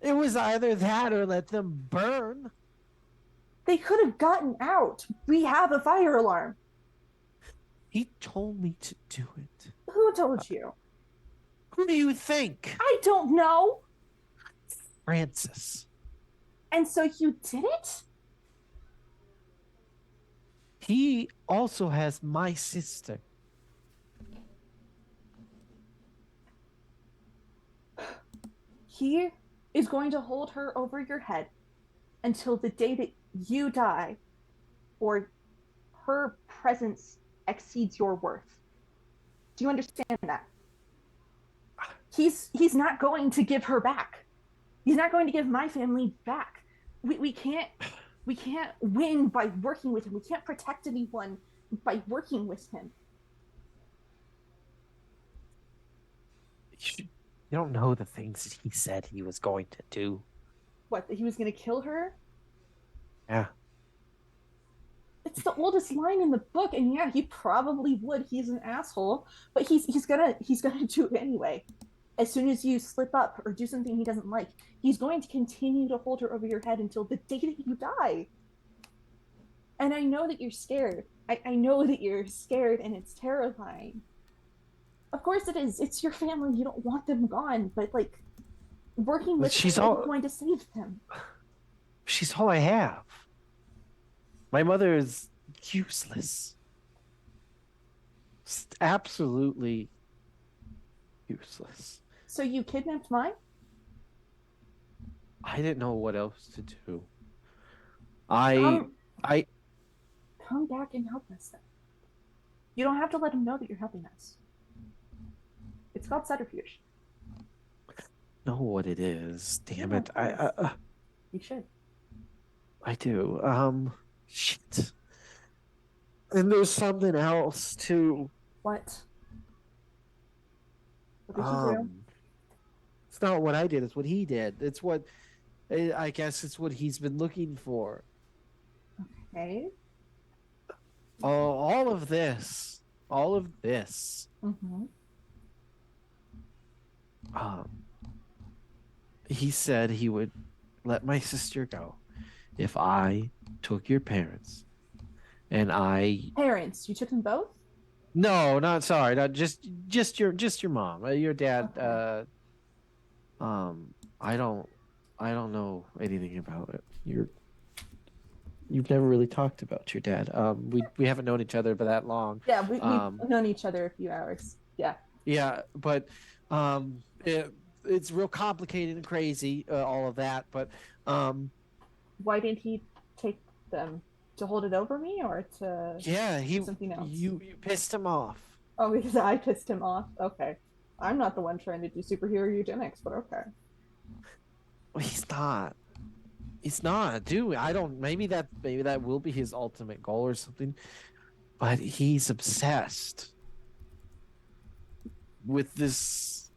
It was either that or let them burn. They could have gotten out. We have a fire alarm. He told me to do it. Who told you? Who do you think? I don't know. Francis. And so you did it? He also has my sister. He is going to hold her over your head until the day that you die or her presence exceeds your worth. Do you understand that? He's not going to give her back. He's not going to give my family back. We can't win by working with him. We can't protect anyone by working with him. You don't know the things that he said he was going to do. What, that he was going to kill her? Yeah. It's the oldest line in the book, and yeah, he probably would. He's an asshole, but he's gonna do it anyway. As soon as you slip up or do something he doesn't like, he's going to continue to hold her over your head until the day that you die. And I know that you're scared. I know that you're scared, and it's terrifying. Of course it is. It's your family. You don't want them gone, but like working with she's them all- is going to save them. She's all I have. My mother is useless. Absolutely useless. So you kidnapped mine? I didn't know what else to do. Come back and help us then. You don't have to let him know that you're helping us. It's called subterfuge. know what it is. Damn Yeah, it. of course. You should. I do. Shit. And there's something else too. What? What did you do? It's not what I did. It's what he did. It's what I guess it's what he's been looking for. Okay. All of this, Mm-hmm. um, he said he would let my sister go if I took your parents. And I Parents, you took them both? no, not sorry, not just your mom, your dad. Okay. I don't know anything about it. You've never really talked about your dad. We haven't known each other for that long. Yeah, we've known each other a few hours. Yeah. Yeah, but it's real complicated and crazy, all of that. But Why didn't he take them? To hold it over me or to yeah, something else? you pissed him off. Oh, because I pissed him off? Okay. I'm not the one trying to do superhero eugenics, but okay. Well, he's not. He's not, dude. I don't. Maybe that will be his ultimate goal or something. But he's obsessed with this.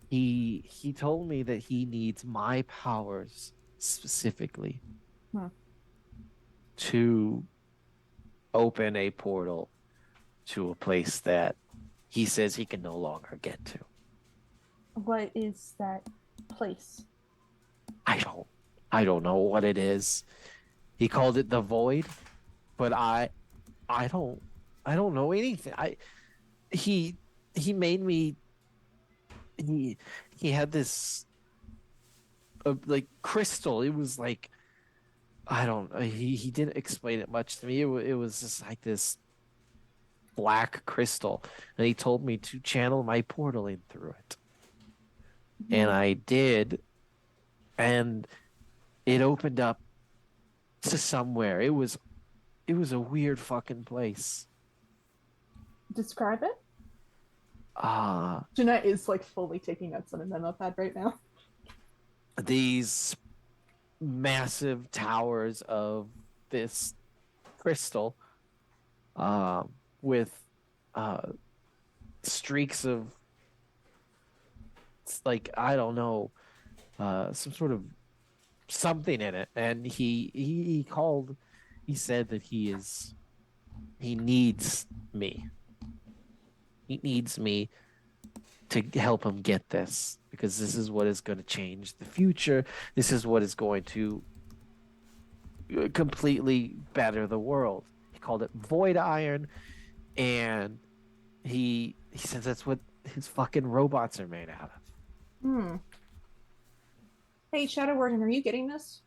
He told me that he needs my powers specifically to open a portal to a place that he says he can no longer get to. What is that place? I don't know what it is. He called it the void, but I don't know anything. He made me he had this like crystal. It was like I don't he didn't explain it much to me. It was just like this black crystal, and he told me to channel my portal in through it. And I did, and it opened up to somewhere. It was a weird fucking place. Describe it. Ah, Jeanette is like fully taking notes on a memo pad right now. these massive towers of this crystal, with streaks of like I don't know, some sort of something in it, and he said that he needs me. He needs me to help him get this because this is what is going to change the future. This is what is going to completely better the world. He called it void iron, and he says that's what his fucking robots are made out of. Hey, Shadow Warden, are you getting this?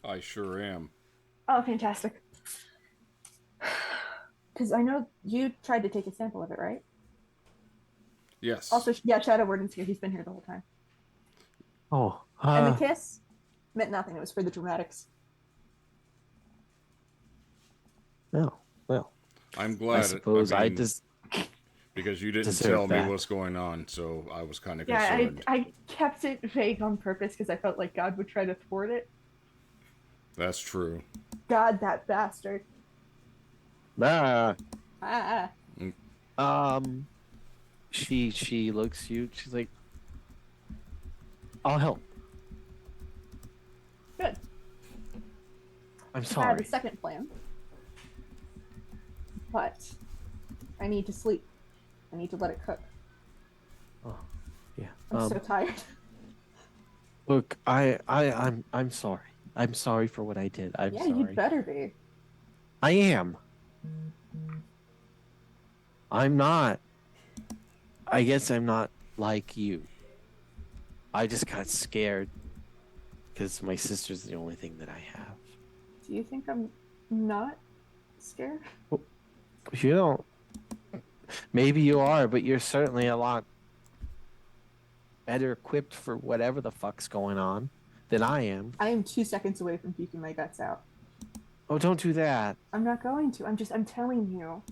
I sure am. Oh, fantastic. Because I know you tried to take a sample of it, right? Yes. Also, yeah, Shadow Warden's here. He's been here the whole time. Oh, And the kiss meant nothing. It was for the dramatics. no. Well, I'm glad. I suppose I mean, just because you didn't deserve tell me that. what's going on, so I was kind of Yeah, concerned. I kept it vague on purpose because I felt like God would try to thwart it. That's true. God, that bastard. Ah. Ah. She looks you. She's like, I'll help. Good. I'm I have sorry. a second plan. But I need to sleep. I need to let it cook. Oh, yeah. I'm so tired. Look, I'm sorry. I'm sorry for what I did. I'm Yeah, sorry. you better be. I am. I'm not. I guess I'm not like you. I just got scared because my sister's the only thing that I have. Do you think I'm not scared? You don't. Maybe you are, but you're certainly a lot better equipped for whatever the fuck's going on than I am. I am 2 seconds away from puking my guts out. Oh, don't do that. I'm not going to. I'm telling you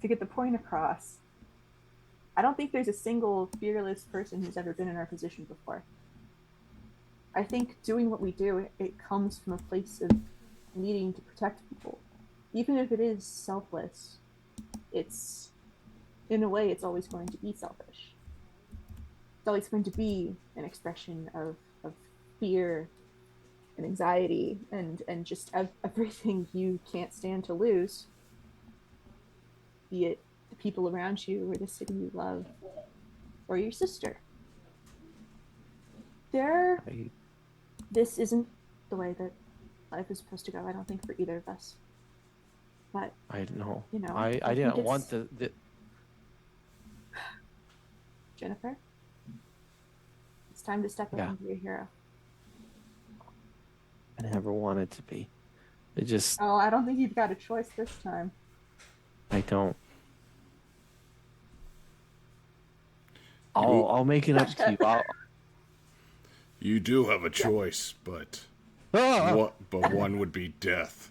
to get the point across. I don't think there's a single fearless person who's ever been in our position before. I think doing what we do, it comes from a place of needing to protect people. Even if it is selfless, it's, in a way, it's always going to be selfish. It's always going to be an expression of fear and anxiety and just everything you can't stand to lose, be it the people around you or the city you love or your sister. This isn't the way that life is supposed to go, I don't think, for either of us. But I know. you know, I think didn't it's- want the Jennifer, it's time to step up Yeah. and be a hero. I never wanted to be. It just Oh, I don't think you've got a choice this time. I don't. You- I'll make it up to you. You do have a choice, but Ah! one would be death.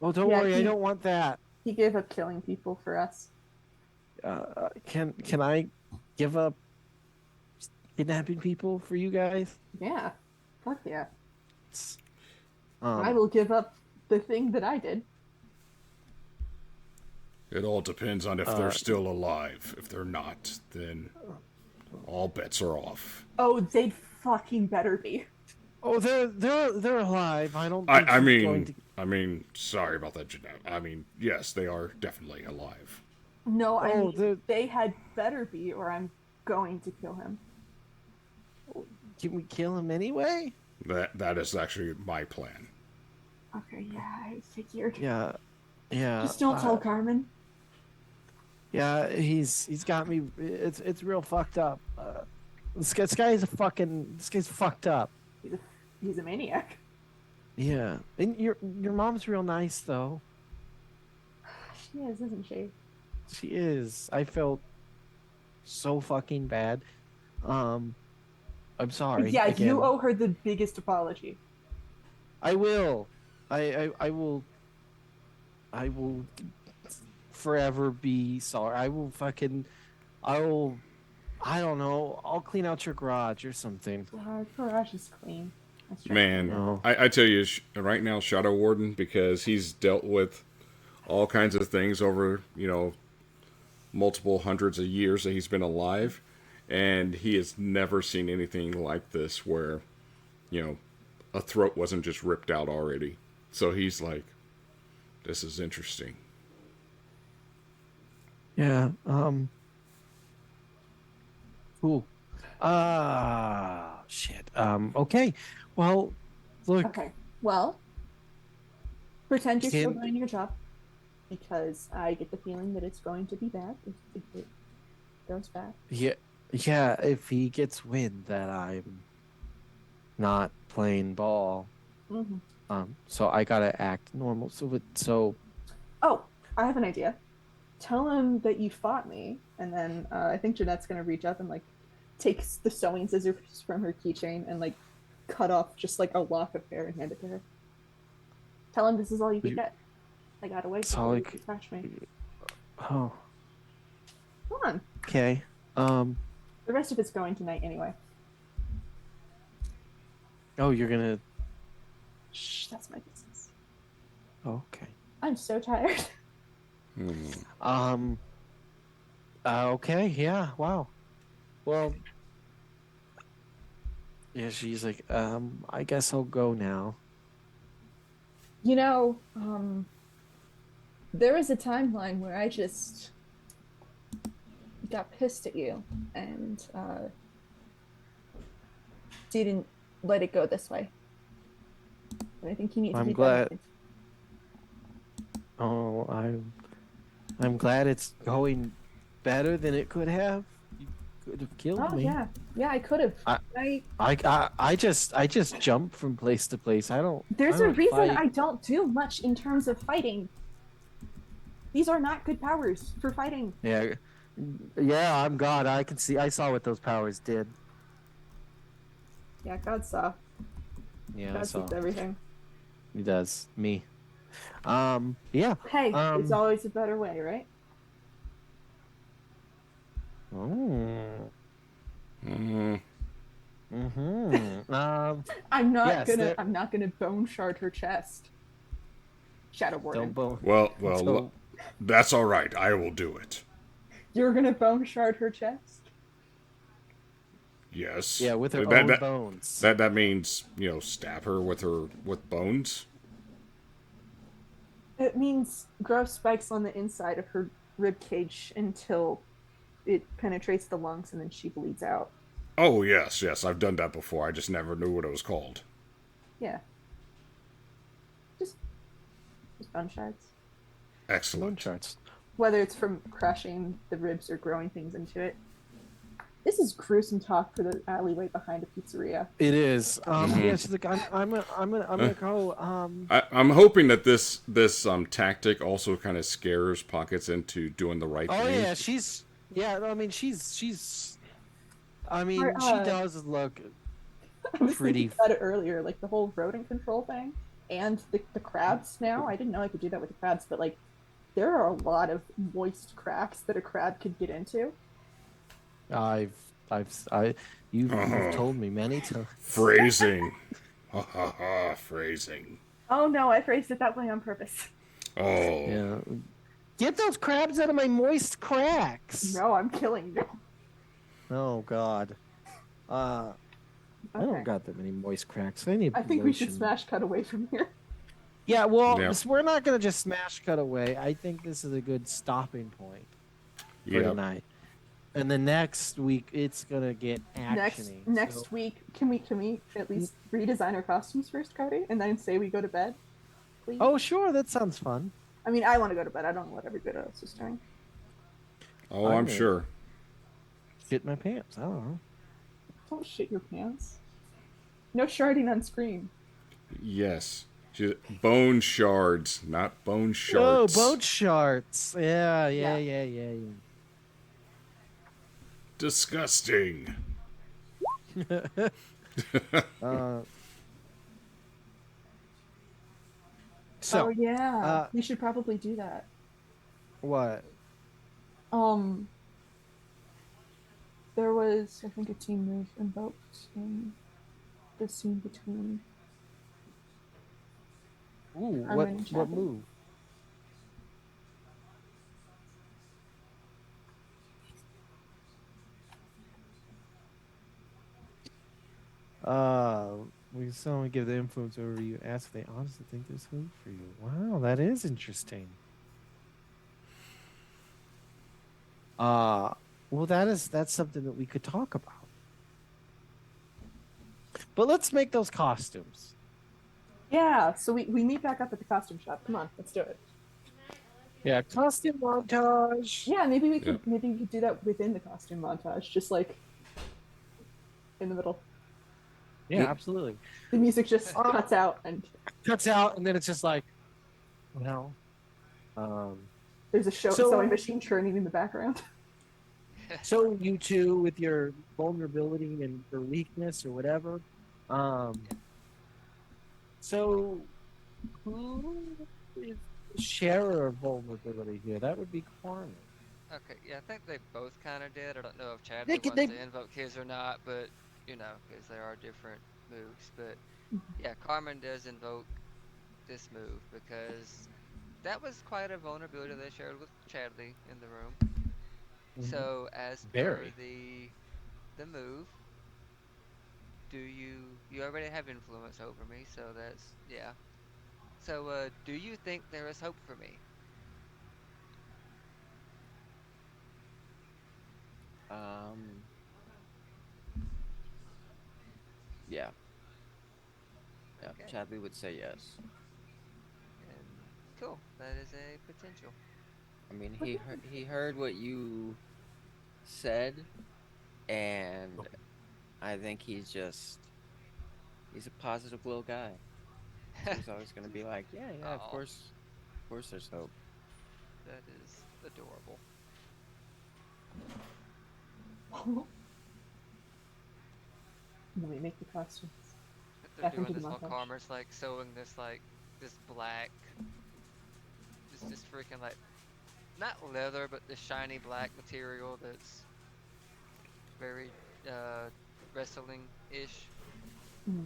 Oh, don't Yeah, worry. I he- don't want that. He gave up killing people for us. Can I give up kidnapping people for you guys? Yeah. Fuck yeah. It's, I will give up the thing that I did. It all depends on if they're still alive. If they're not, then all bets are off. Oh, they'd fucking better be. Oh, they're alive. I don't. Think I he's mean, going to... sorry about that, Jeanette. I mean, yes, they are definitely alive. No, I Oh, mean, they had better be, or I'm going to kill him. Can we kill him anyway? That is actually my plan. Okay, yeah, I figured. Yeah. Just don't tell Carmen. Yeah, he's got me. It's real fucked up. This guy's fucked up. He's a maniac. Yeah, and your mom's real nice though. She is, isn't she? She is. I felt so fucking bad. I'm sorry. Yeah, again. you owe her the biggest apology. I will. I will. I will forever be sorry. I will fucking. I will. I don't know. I'll clean out your garage or something. Our garage is clean. That's right. Man, No. I tell you, right now, Shadow Warden, because he's dealt with all kinds of things over, multiple hundreds of years that he's been alive, and he has never seen anything like this where, a throat wasn't just ripped out already. So he's like, this is interesting. Yeah. Cool. Shit. Okay. Well, look. Okay. Well, pretend you're still Can- doing your job, because I get the feeling that it's going to be bad if it goes bad. Yeah. If he gets wind that I'm not playing ball, Mm-hmm. so I gotta act normal. So Oh, I have an idea. Tell him that you fought me, and then I think Jeanette's gonna reach up and takes the sewing scissors from her keychain and cut off just a lock of hair and hand it to her. Tell him this is all you can get. I got away It's from all you I to scratch me. Oh, Come on. okay. The rest of it's going tonight anyway. Oh, you're gonna. Shh, that's my business. Okay. I'm so tired. Okay. Yeah. Wow. Well. Yeah. She's like, I guess I'll go now. There was a timeline where I just got pissed at you and didn't let it go this way. And I think you need to I'm keep glad- that in mind. Oh, I'm glad it's going better than it could have. You could have killed Oh me. yeah, I could have. I just jump from place to place. There's I a don't reason fight. I don't do much in terms of fighting. These are not good powers for fighting. Yeah, I'm God. I saw what those powers did. Yeah, God saw. Yeah, I God saw. sees everything. He does. Me. Yeah. Hey, there's Um, always a better way, right? Oh. Mm-hmm. I'm not Yes, gonna. there- I'm not gonna bone shard her chest. Shadow Warden. Don't bone. Well, So- That's all right. I will do it. You're gonna bone shard her chest? Yes. Yeah, with her that, own that, bones. that means, stab her with bones. It means grow spikes on the inside of her rib cage until it penetrates the lungs and then she bleeds out. Oh, yes, yes. I've done that before. I just never knew what it was called. Yeah. Just bone shards. Bone Excellent. charts. Whether it's from crushing the ribs or growing things into it. This is gruesome talk for the alleyway behind a pizzeria. It is. Mhm. Yeah, she's like, I'm gonna go. I'm hoping that this tactic also kind of scares Pockets into doing the right Oh thing. yeah, she's. Yeah, I mean, she's. I Or, mean, she does look I was pretty. thinking about it earlier, like the whole rodent control thing and the crabs now. I didn't know I could do that with the crabs, but like there are a lot of moist cracks that a crab could get into. You've told me many times. Phrasing. Ha ha ha. Phrasing. Oh no, I phrased it that way on purpose. Oh. Yeah. Get those crabs out of my moist cracks. No, I'm killing you. Oh God. I Okay. don't got that many moist cracks. I need. I think we should lotion. smash cut away from here. Yeah, well, Yeah. we're not gonna just smash cut away. I think this is a good stopping point for Yeah. tonight. And the next week, it's gonna get actiony. Next week, can we at least redesign our costumes first, Cody, and then say we go to bed, please? Oh, sure, that sounds fun. I mean, I want to go to bed. I don't know what everybody else is doing. Oh, I I'm know. sure. Shit my pants. I don't know. Don't shit your pants. No sharding on screen. Yes. Bone shards, not bone Oh, shards. boat shards. Yeah. Disgusting. So, oh yeah, uh, we should probably do that. what? There was, I think, a team move invoked in the scene between. Ooh, Carmen and what Chadley. move? We only give the influence over you. Ask if they honestly think this move for you. Wow, that is interesting. Well, that's something that we could talk about. But let's make those costumes. Yeah, so we meet back up at the costume shop. Come on, let's do it. Yeah, costume montage. Yeah, maybe we could do that within the costume montage, just like in the middle. Yeah, absolutely. The music just cuts out and Cuts out, and then it's just like, there's a So- sewing machine churning in the background. so you two with your vulnerability and your weakness or whatever. So who is the sharer of vulnerability here? That would be Carmen. Okay, yeah, I think they both kind of did. I don't know if Chadley They could- wants they- to invoke his or not, but because there are different moves. But yeah, Carmen does invoke this move because that was quite a vulnerability they shared with Chadley in the room. So as Very. per the move, you already have influence over me, so that's yeah. So do you think there is hope for me? Yeah. Yeah. Okay. Chadley would say yes. And cool, that is a potential. I mean, he heard what you said, and I think he's a positive little guy. So he's always gonna be like, yeah, of Aw. course there's hope. That is adorable. Let me make the costumes. They're Back doing into the this while montage. Carmen's like sewing this black, this freaking like, not leather, but this shiny black material that's very wrestling-ish. Mm.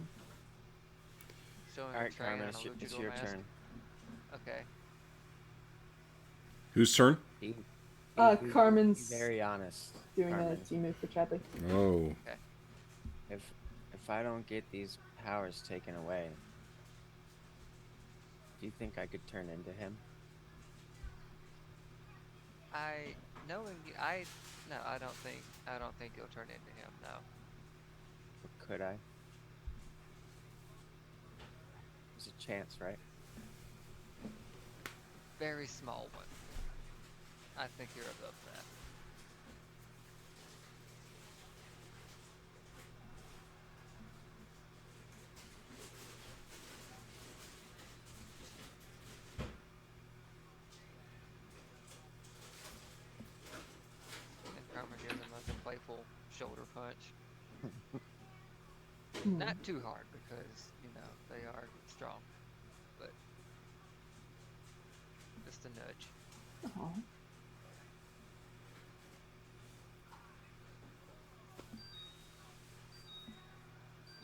Showing All right, a train Carmen, and a it's luchador your mask. turn. Okay. Whose turn? Be Carmen's very honest. doing Carmen. a team move for Chadley. Oh. If I don't get these powers taken away, do you think I could turn into him? Knowing you, no, I don't think you'll turn into him. No. Or could I? There's a chance, right? Very small one. I think you're above that. And Carmen gives him like a playful shoulder punch. Not too hard because, they are strong. But just a nudge. Aw.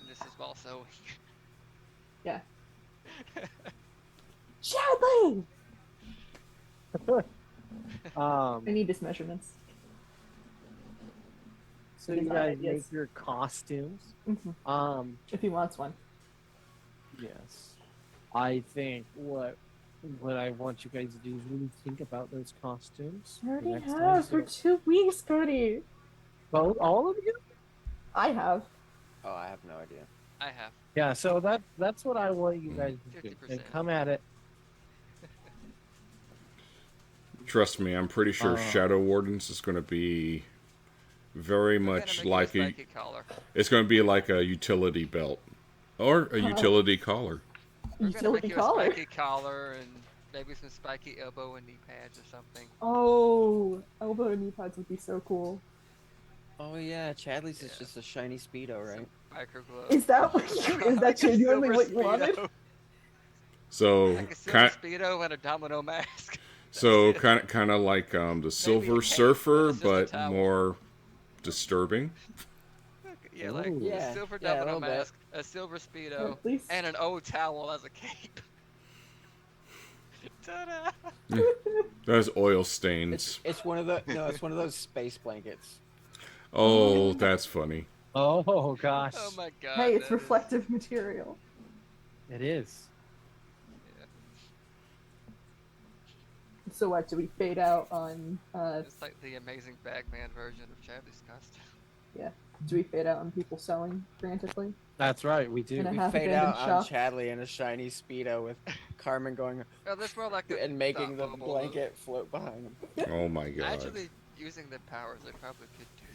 And this is also Yeah. Chadley! I need his measurements. So you Design guys ideas. make your costumes. Mhm. If he wants one. Yes. I think what I want you guys to do is really think about those costumes. I already next time have for you- 2 weeks, Cody. Both, all of you? I have. Oh, I have no idea. I have. Yeah, so that's what I want you guys to do. 50%. And come at it. Trust me, I'm pretty sure Shadow Wardens is going to be very much like a. spiky collar. It's going to be like a utility belt or a utility collar. We're gonna Utility make you collar. a spiky collar and maybe some spiky elbow and knee pads or something. Oh, elbow and knee pads would be so cool. Oh yeah, Chadley's is Yeah. just a shiny speedo, right? Biker gloves. Is that what is that genuinely what you wanted? So Like a silver kind, speedo and a domino mask. so That's it. kind of like the Silver cape Surfer, with a but towel. more disturbing. Yeah, like Ooh. Yeah, a silver yeah, a domino little bit. mask, a silver speedo, Or at least and an old towel as a cape. Ta-da! Those oil stains. It's one of the it's one of those space blankets. Oh, that's funny. Oh gosh. Oh my god. hey, it's that is- reflective material. It is. yeah, So what? Do we fade out on? it's like the amazing Bagman version of Chadley's costume. Do we fade out on people selling frantically? That's right, we do. And a We half fade abandoned out on shop. Chadley in a shiny speedo with Carmen going Oh, that's more like the and making the thought bubble. blanket float behind him. Oh my god. Actually, using the powers, they probably could do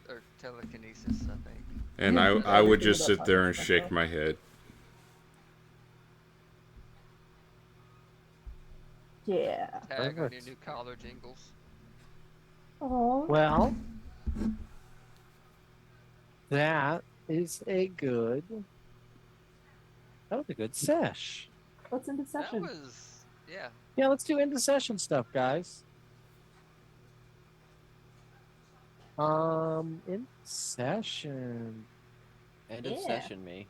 that. Telekinesis, I think. And Yeah, I would everything just about sit there and Podcast shake stuff. my head. Yeah. Tag on your Perfect. new collar jingles. Oh. Well, that is a good. That was a good sesh. What's into That session? was, yeah. Yeah, let's do into session stuff, guys. In session. End of Yeah. session, me.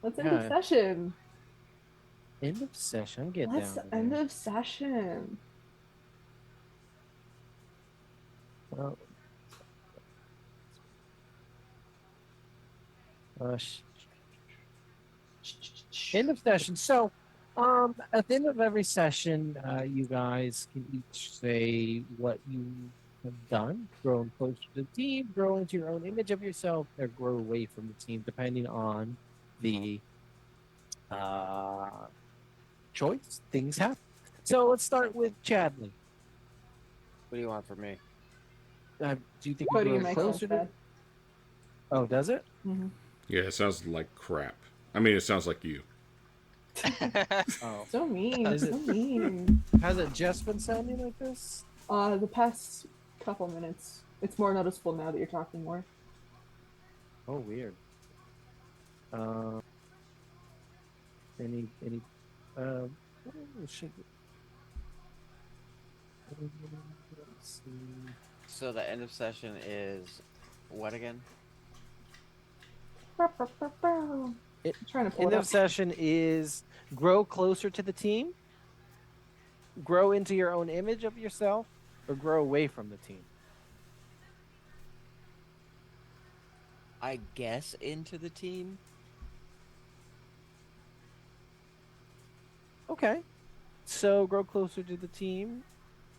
Let's end of Yeah. session. End of session. Get Let's down. end of session. Well, end of session. So, at the end of every session, you guys can each say what you have done, grown closer to the team, grow into your own image of yourself, or grow away from the team, depending on the choice. Things happen. So let's start with Chadley. What do you want from me? Do you think Cody, you your grow mic sounds closer to? bad. Oh, does it? Mm-hmm. Yeah, it sounds like crap. I mean, it sounds like you. Oh, So mean. Is So it- mean. has it just been sounding like this? The past couple minutes. It's more noticeable now that you're talking more. Oh, weird. Any oh, shit. Let's see. So the end of session is what again? It- I'm trying to pull End it of up. session is grow closer to the team, grow into your own image of yourself or grow away from the team? I guess into the team. Okay. So grow closer to the team,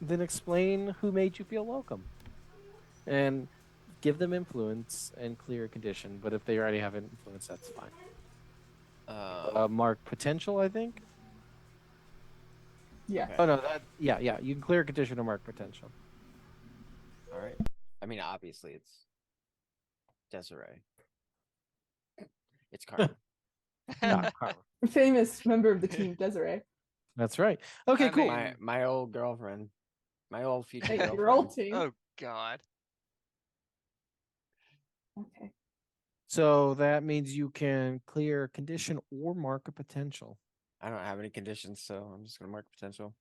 then explain who made you feel welcome. And give them influence and clear condition. But if they already have influence, that's fine. Mark potential, I think. Yeah. Okay. Oh no, yeah. You can clear condition or mark potential. All right. I mean, obviously, it's Desiree. It's Carmen. Not Carmen. Famous member of the team, Desiree. That's right. Okay, I cool. mean- My old girlfriend. My old future Hey, girlfriend. your old team. Oh God. Okay. So that means you can clear condition or mark a potential. I don't have any conditions, so I'm just gonna mark potential.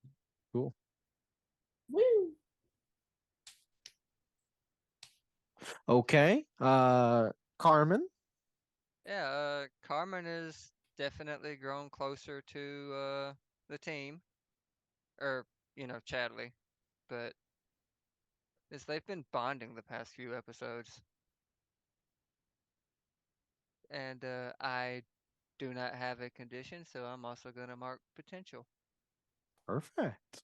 Cool. Woo! Okay. Carmen. Yeah, Carmen is definitely grown closer to the team, or Chadley, but they've been bonding the past few episodes, and I do not have a condition, so I'm also gonna mark potential. Perfect.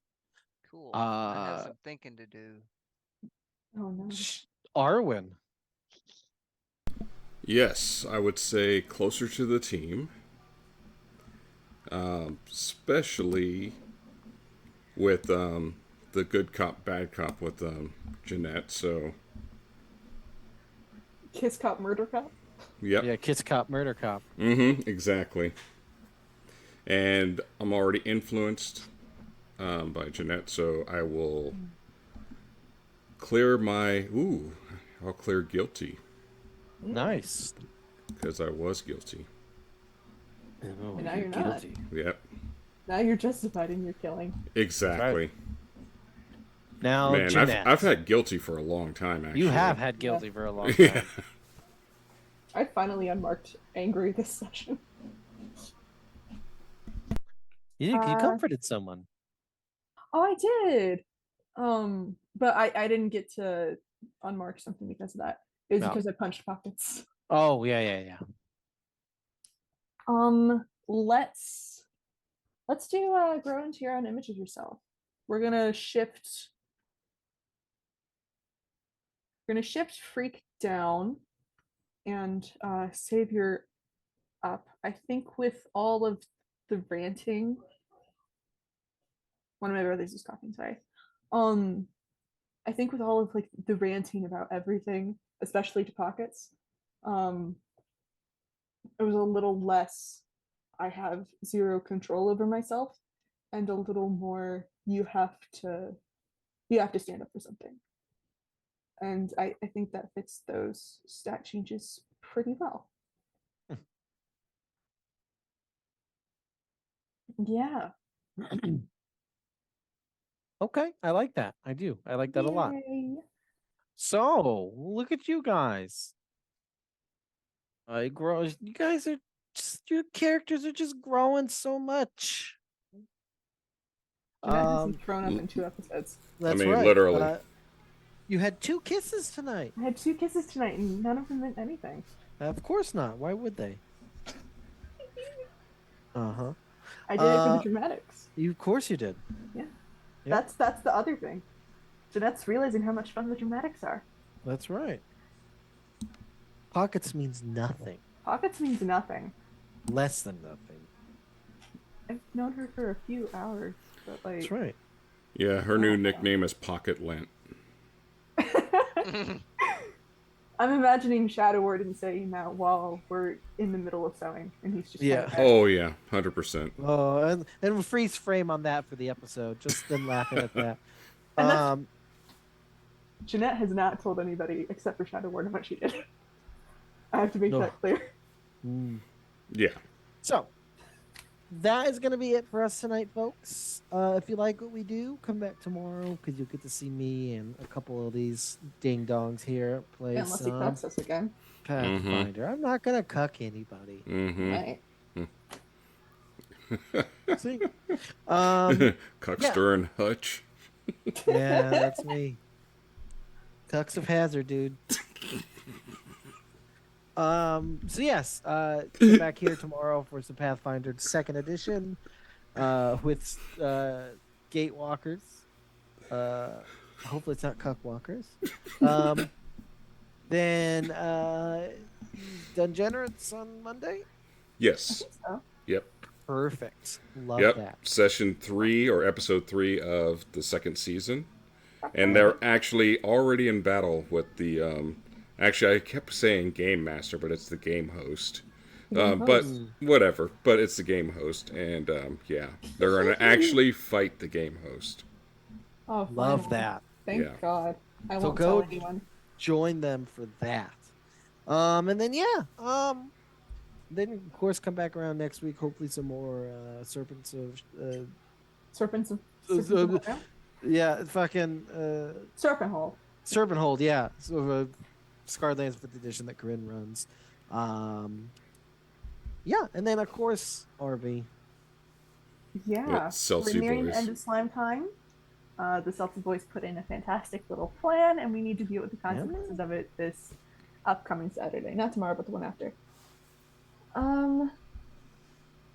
Cool. I have Uh, some thinking to do. Oh no. Arwen. Yes, I would say closer to the team, especially with the good cop, bad cop with Jeanette. So, Kiss cop, murder cop. yep. Yeah, Kids Cop, Murder Cop. Exactly. And I'm already influenced by Jeanette, so I will clear my. I'll clear guilty Nice. because I was guilty. Oh, And now you're not. Yep, Now you're justified in your killing. exactly. Now, Man, Jeanette. I've had guilty for a long time. Actually, You have had guilty for a long Yeah. time. I finally unmarked angry this session. You Uh, comforted someone. Oh, I did. But I didn't get to unmark something because of that. It was No. because I punched pockets. Oh, yeah. Let's do grow into your own image of yourself. We're gonna shift freak down and savior up. I think with all of the ranting, one of my brothers is coughing, sorry. I think with all of like the ranting about everything, especially to pockets, it was a little less I have zero control over myself and a little more you have to stand up for something. And I think that fits those stat changes pretty well. Yeah. Okay, I like that. I do. I like that a lot. Yay. So, look at you guys. You guys are just, your characters are just growing so much. Jeanette hasn't grown up in 2 episodes. That's mean, right. literally. You had 2 kisses tonight. I had 2 kisses tonight and none of them meant anything. Of course not. Why would they? Uh-huh. I did it for the dramatics. Of course you did. Yeah. Yep. That's the other thing. Jeanette's realizing how much fun the dramatics are. That's right. Pockets means nothing. Pockets means nothing. Less than nothing. I've known her for a few hours, but like That's right. Yeah, her new nickname is Pocket Lent. I'm imagining Shadow Warden saying that while we're in the middle of sewing, and he's just Yeah. kind of Oh yeah, 100%. Oh, and we'll freeze frame on that for the episode. Just them laughing at that. And that's- Jeanette has not told anybody except for Shadow Warden what she did. I have to make No. that clear. Yeah. So that is going to be it for us tonight, folks. If you like what we do, come back tomorrow because you'll get to see me and a couple of these ding dongs here play Unless he some cuts us again. Pathfinder. I'm not going to cuck anybody. Mm-hmm. Right. See, Cuckster and Hutch. Yeah, that's me. Tux of Hazard, dude. So yes, come back here tomorrow for some Pathfinder 2nd edition, with Gatewalkers. Hopefully it's not Cuckwalkers. Then Dungenerates on Monday. Yes. So, Yep. Perfect. Love Yep. that. Session 3 or episode 3 of the 2nd season. And they're actually already in battle with the actually I kept saying game master, but it's the game host. But whatever, but it's the game host, and yeah, they're gonna actually fight the game host. oh, Love finally. that. Thank Yeah. God. I So won't go tell anyone. Join them for that. And then then of course come back around next week. Hopefully some more serpents of Serpents of Hell? yeah, fucking Serpent Hole. Serpent Hold, yeah. So Scarred Lands 5th edition that Corinne runs. Yeah, and then of course RV. Yeah. Celsi We're nearing boys. the end of slime time. The Celtic boys put in a fantastic little plan, and we need to deal with the consequences of it this upcoming Saturday. Not tomorrow, but the one after.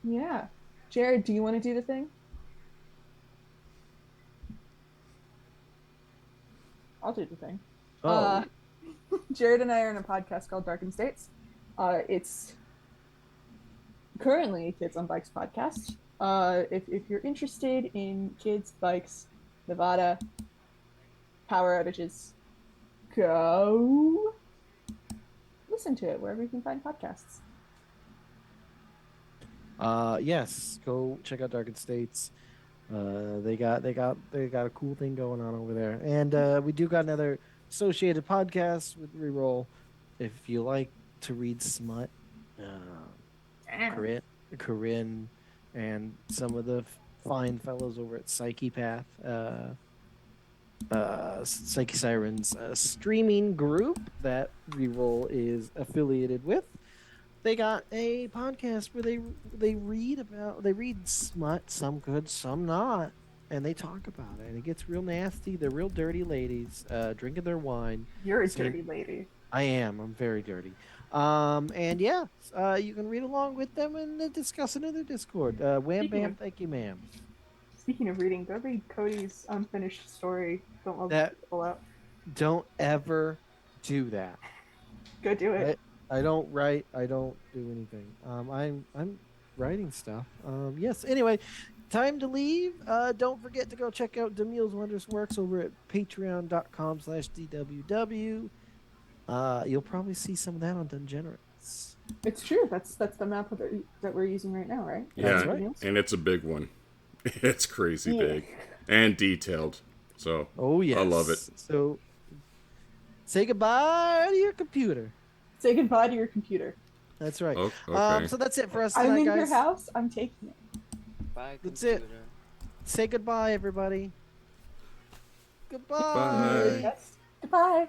Yeah. Jared, do you want to do the thing? I'll do the thing. Oh, Jared and I are in a podcast called Darkened States. It's currently a Kids on Bikes podcast. If you're interested in kids, bikes, Nevada, power outages, go listen to it wherever you can find podcasts. yes, go check out Darkened States. They got a cool thing going on over there, and we do got another associated podcast with Reroll. If you like to read smut, Corinne, and some of the fine fellows over at Psyche Path, Psyche Sirens streaming group that Reroll is affiliated with. They got a podcast where they read smut, some good, some not, and they talk about it. And it gets real nasty. They're real dirty ladies, drinking their wine. You're a So- dirty lady. I am. I'm very dirty. And yeah, you can read along with them and discuss it in their Discord. Wham Speaking bam, of- thank you, ma'am. Speaking of reading, go read Cody's unfinished story. Don't love That- people out. Don't ever do that. Go do it. I don't write. I don't do anything. I'm writing stuff. Yes. Anyway, time to leave. Don't forget to go check out Demille's Wondrous Works over at patreon.com/dww. You'll probably see some of that on Dungenerates. It's true. That's the map that we're using right now, right? Yeah, That's right. and it's a big one. It's crazy Yeah. big and detailed. So Oh yes. I love it. So say goodbye to your computer. Say goodbye to your computer. That's right. Okay. So that's it for us I'm tonight, in guys. your house. I'm taking it. Bye, That's it. computer. Say goodbye, everybody. Goodbye. Bye. Yes. Goodbye.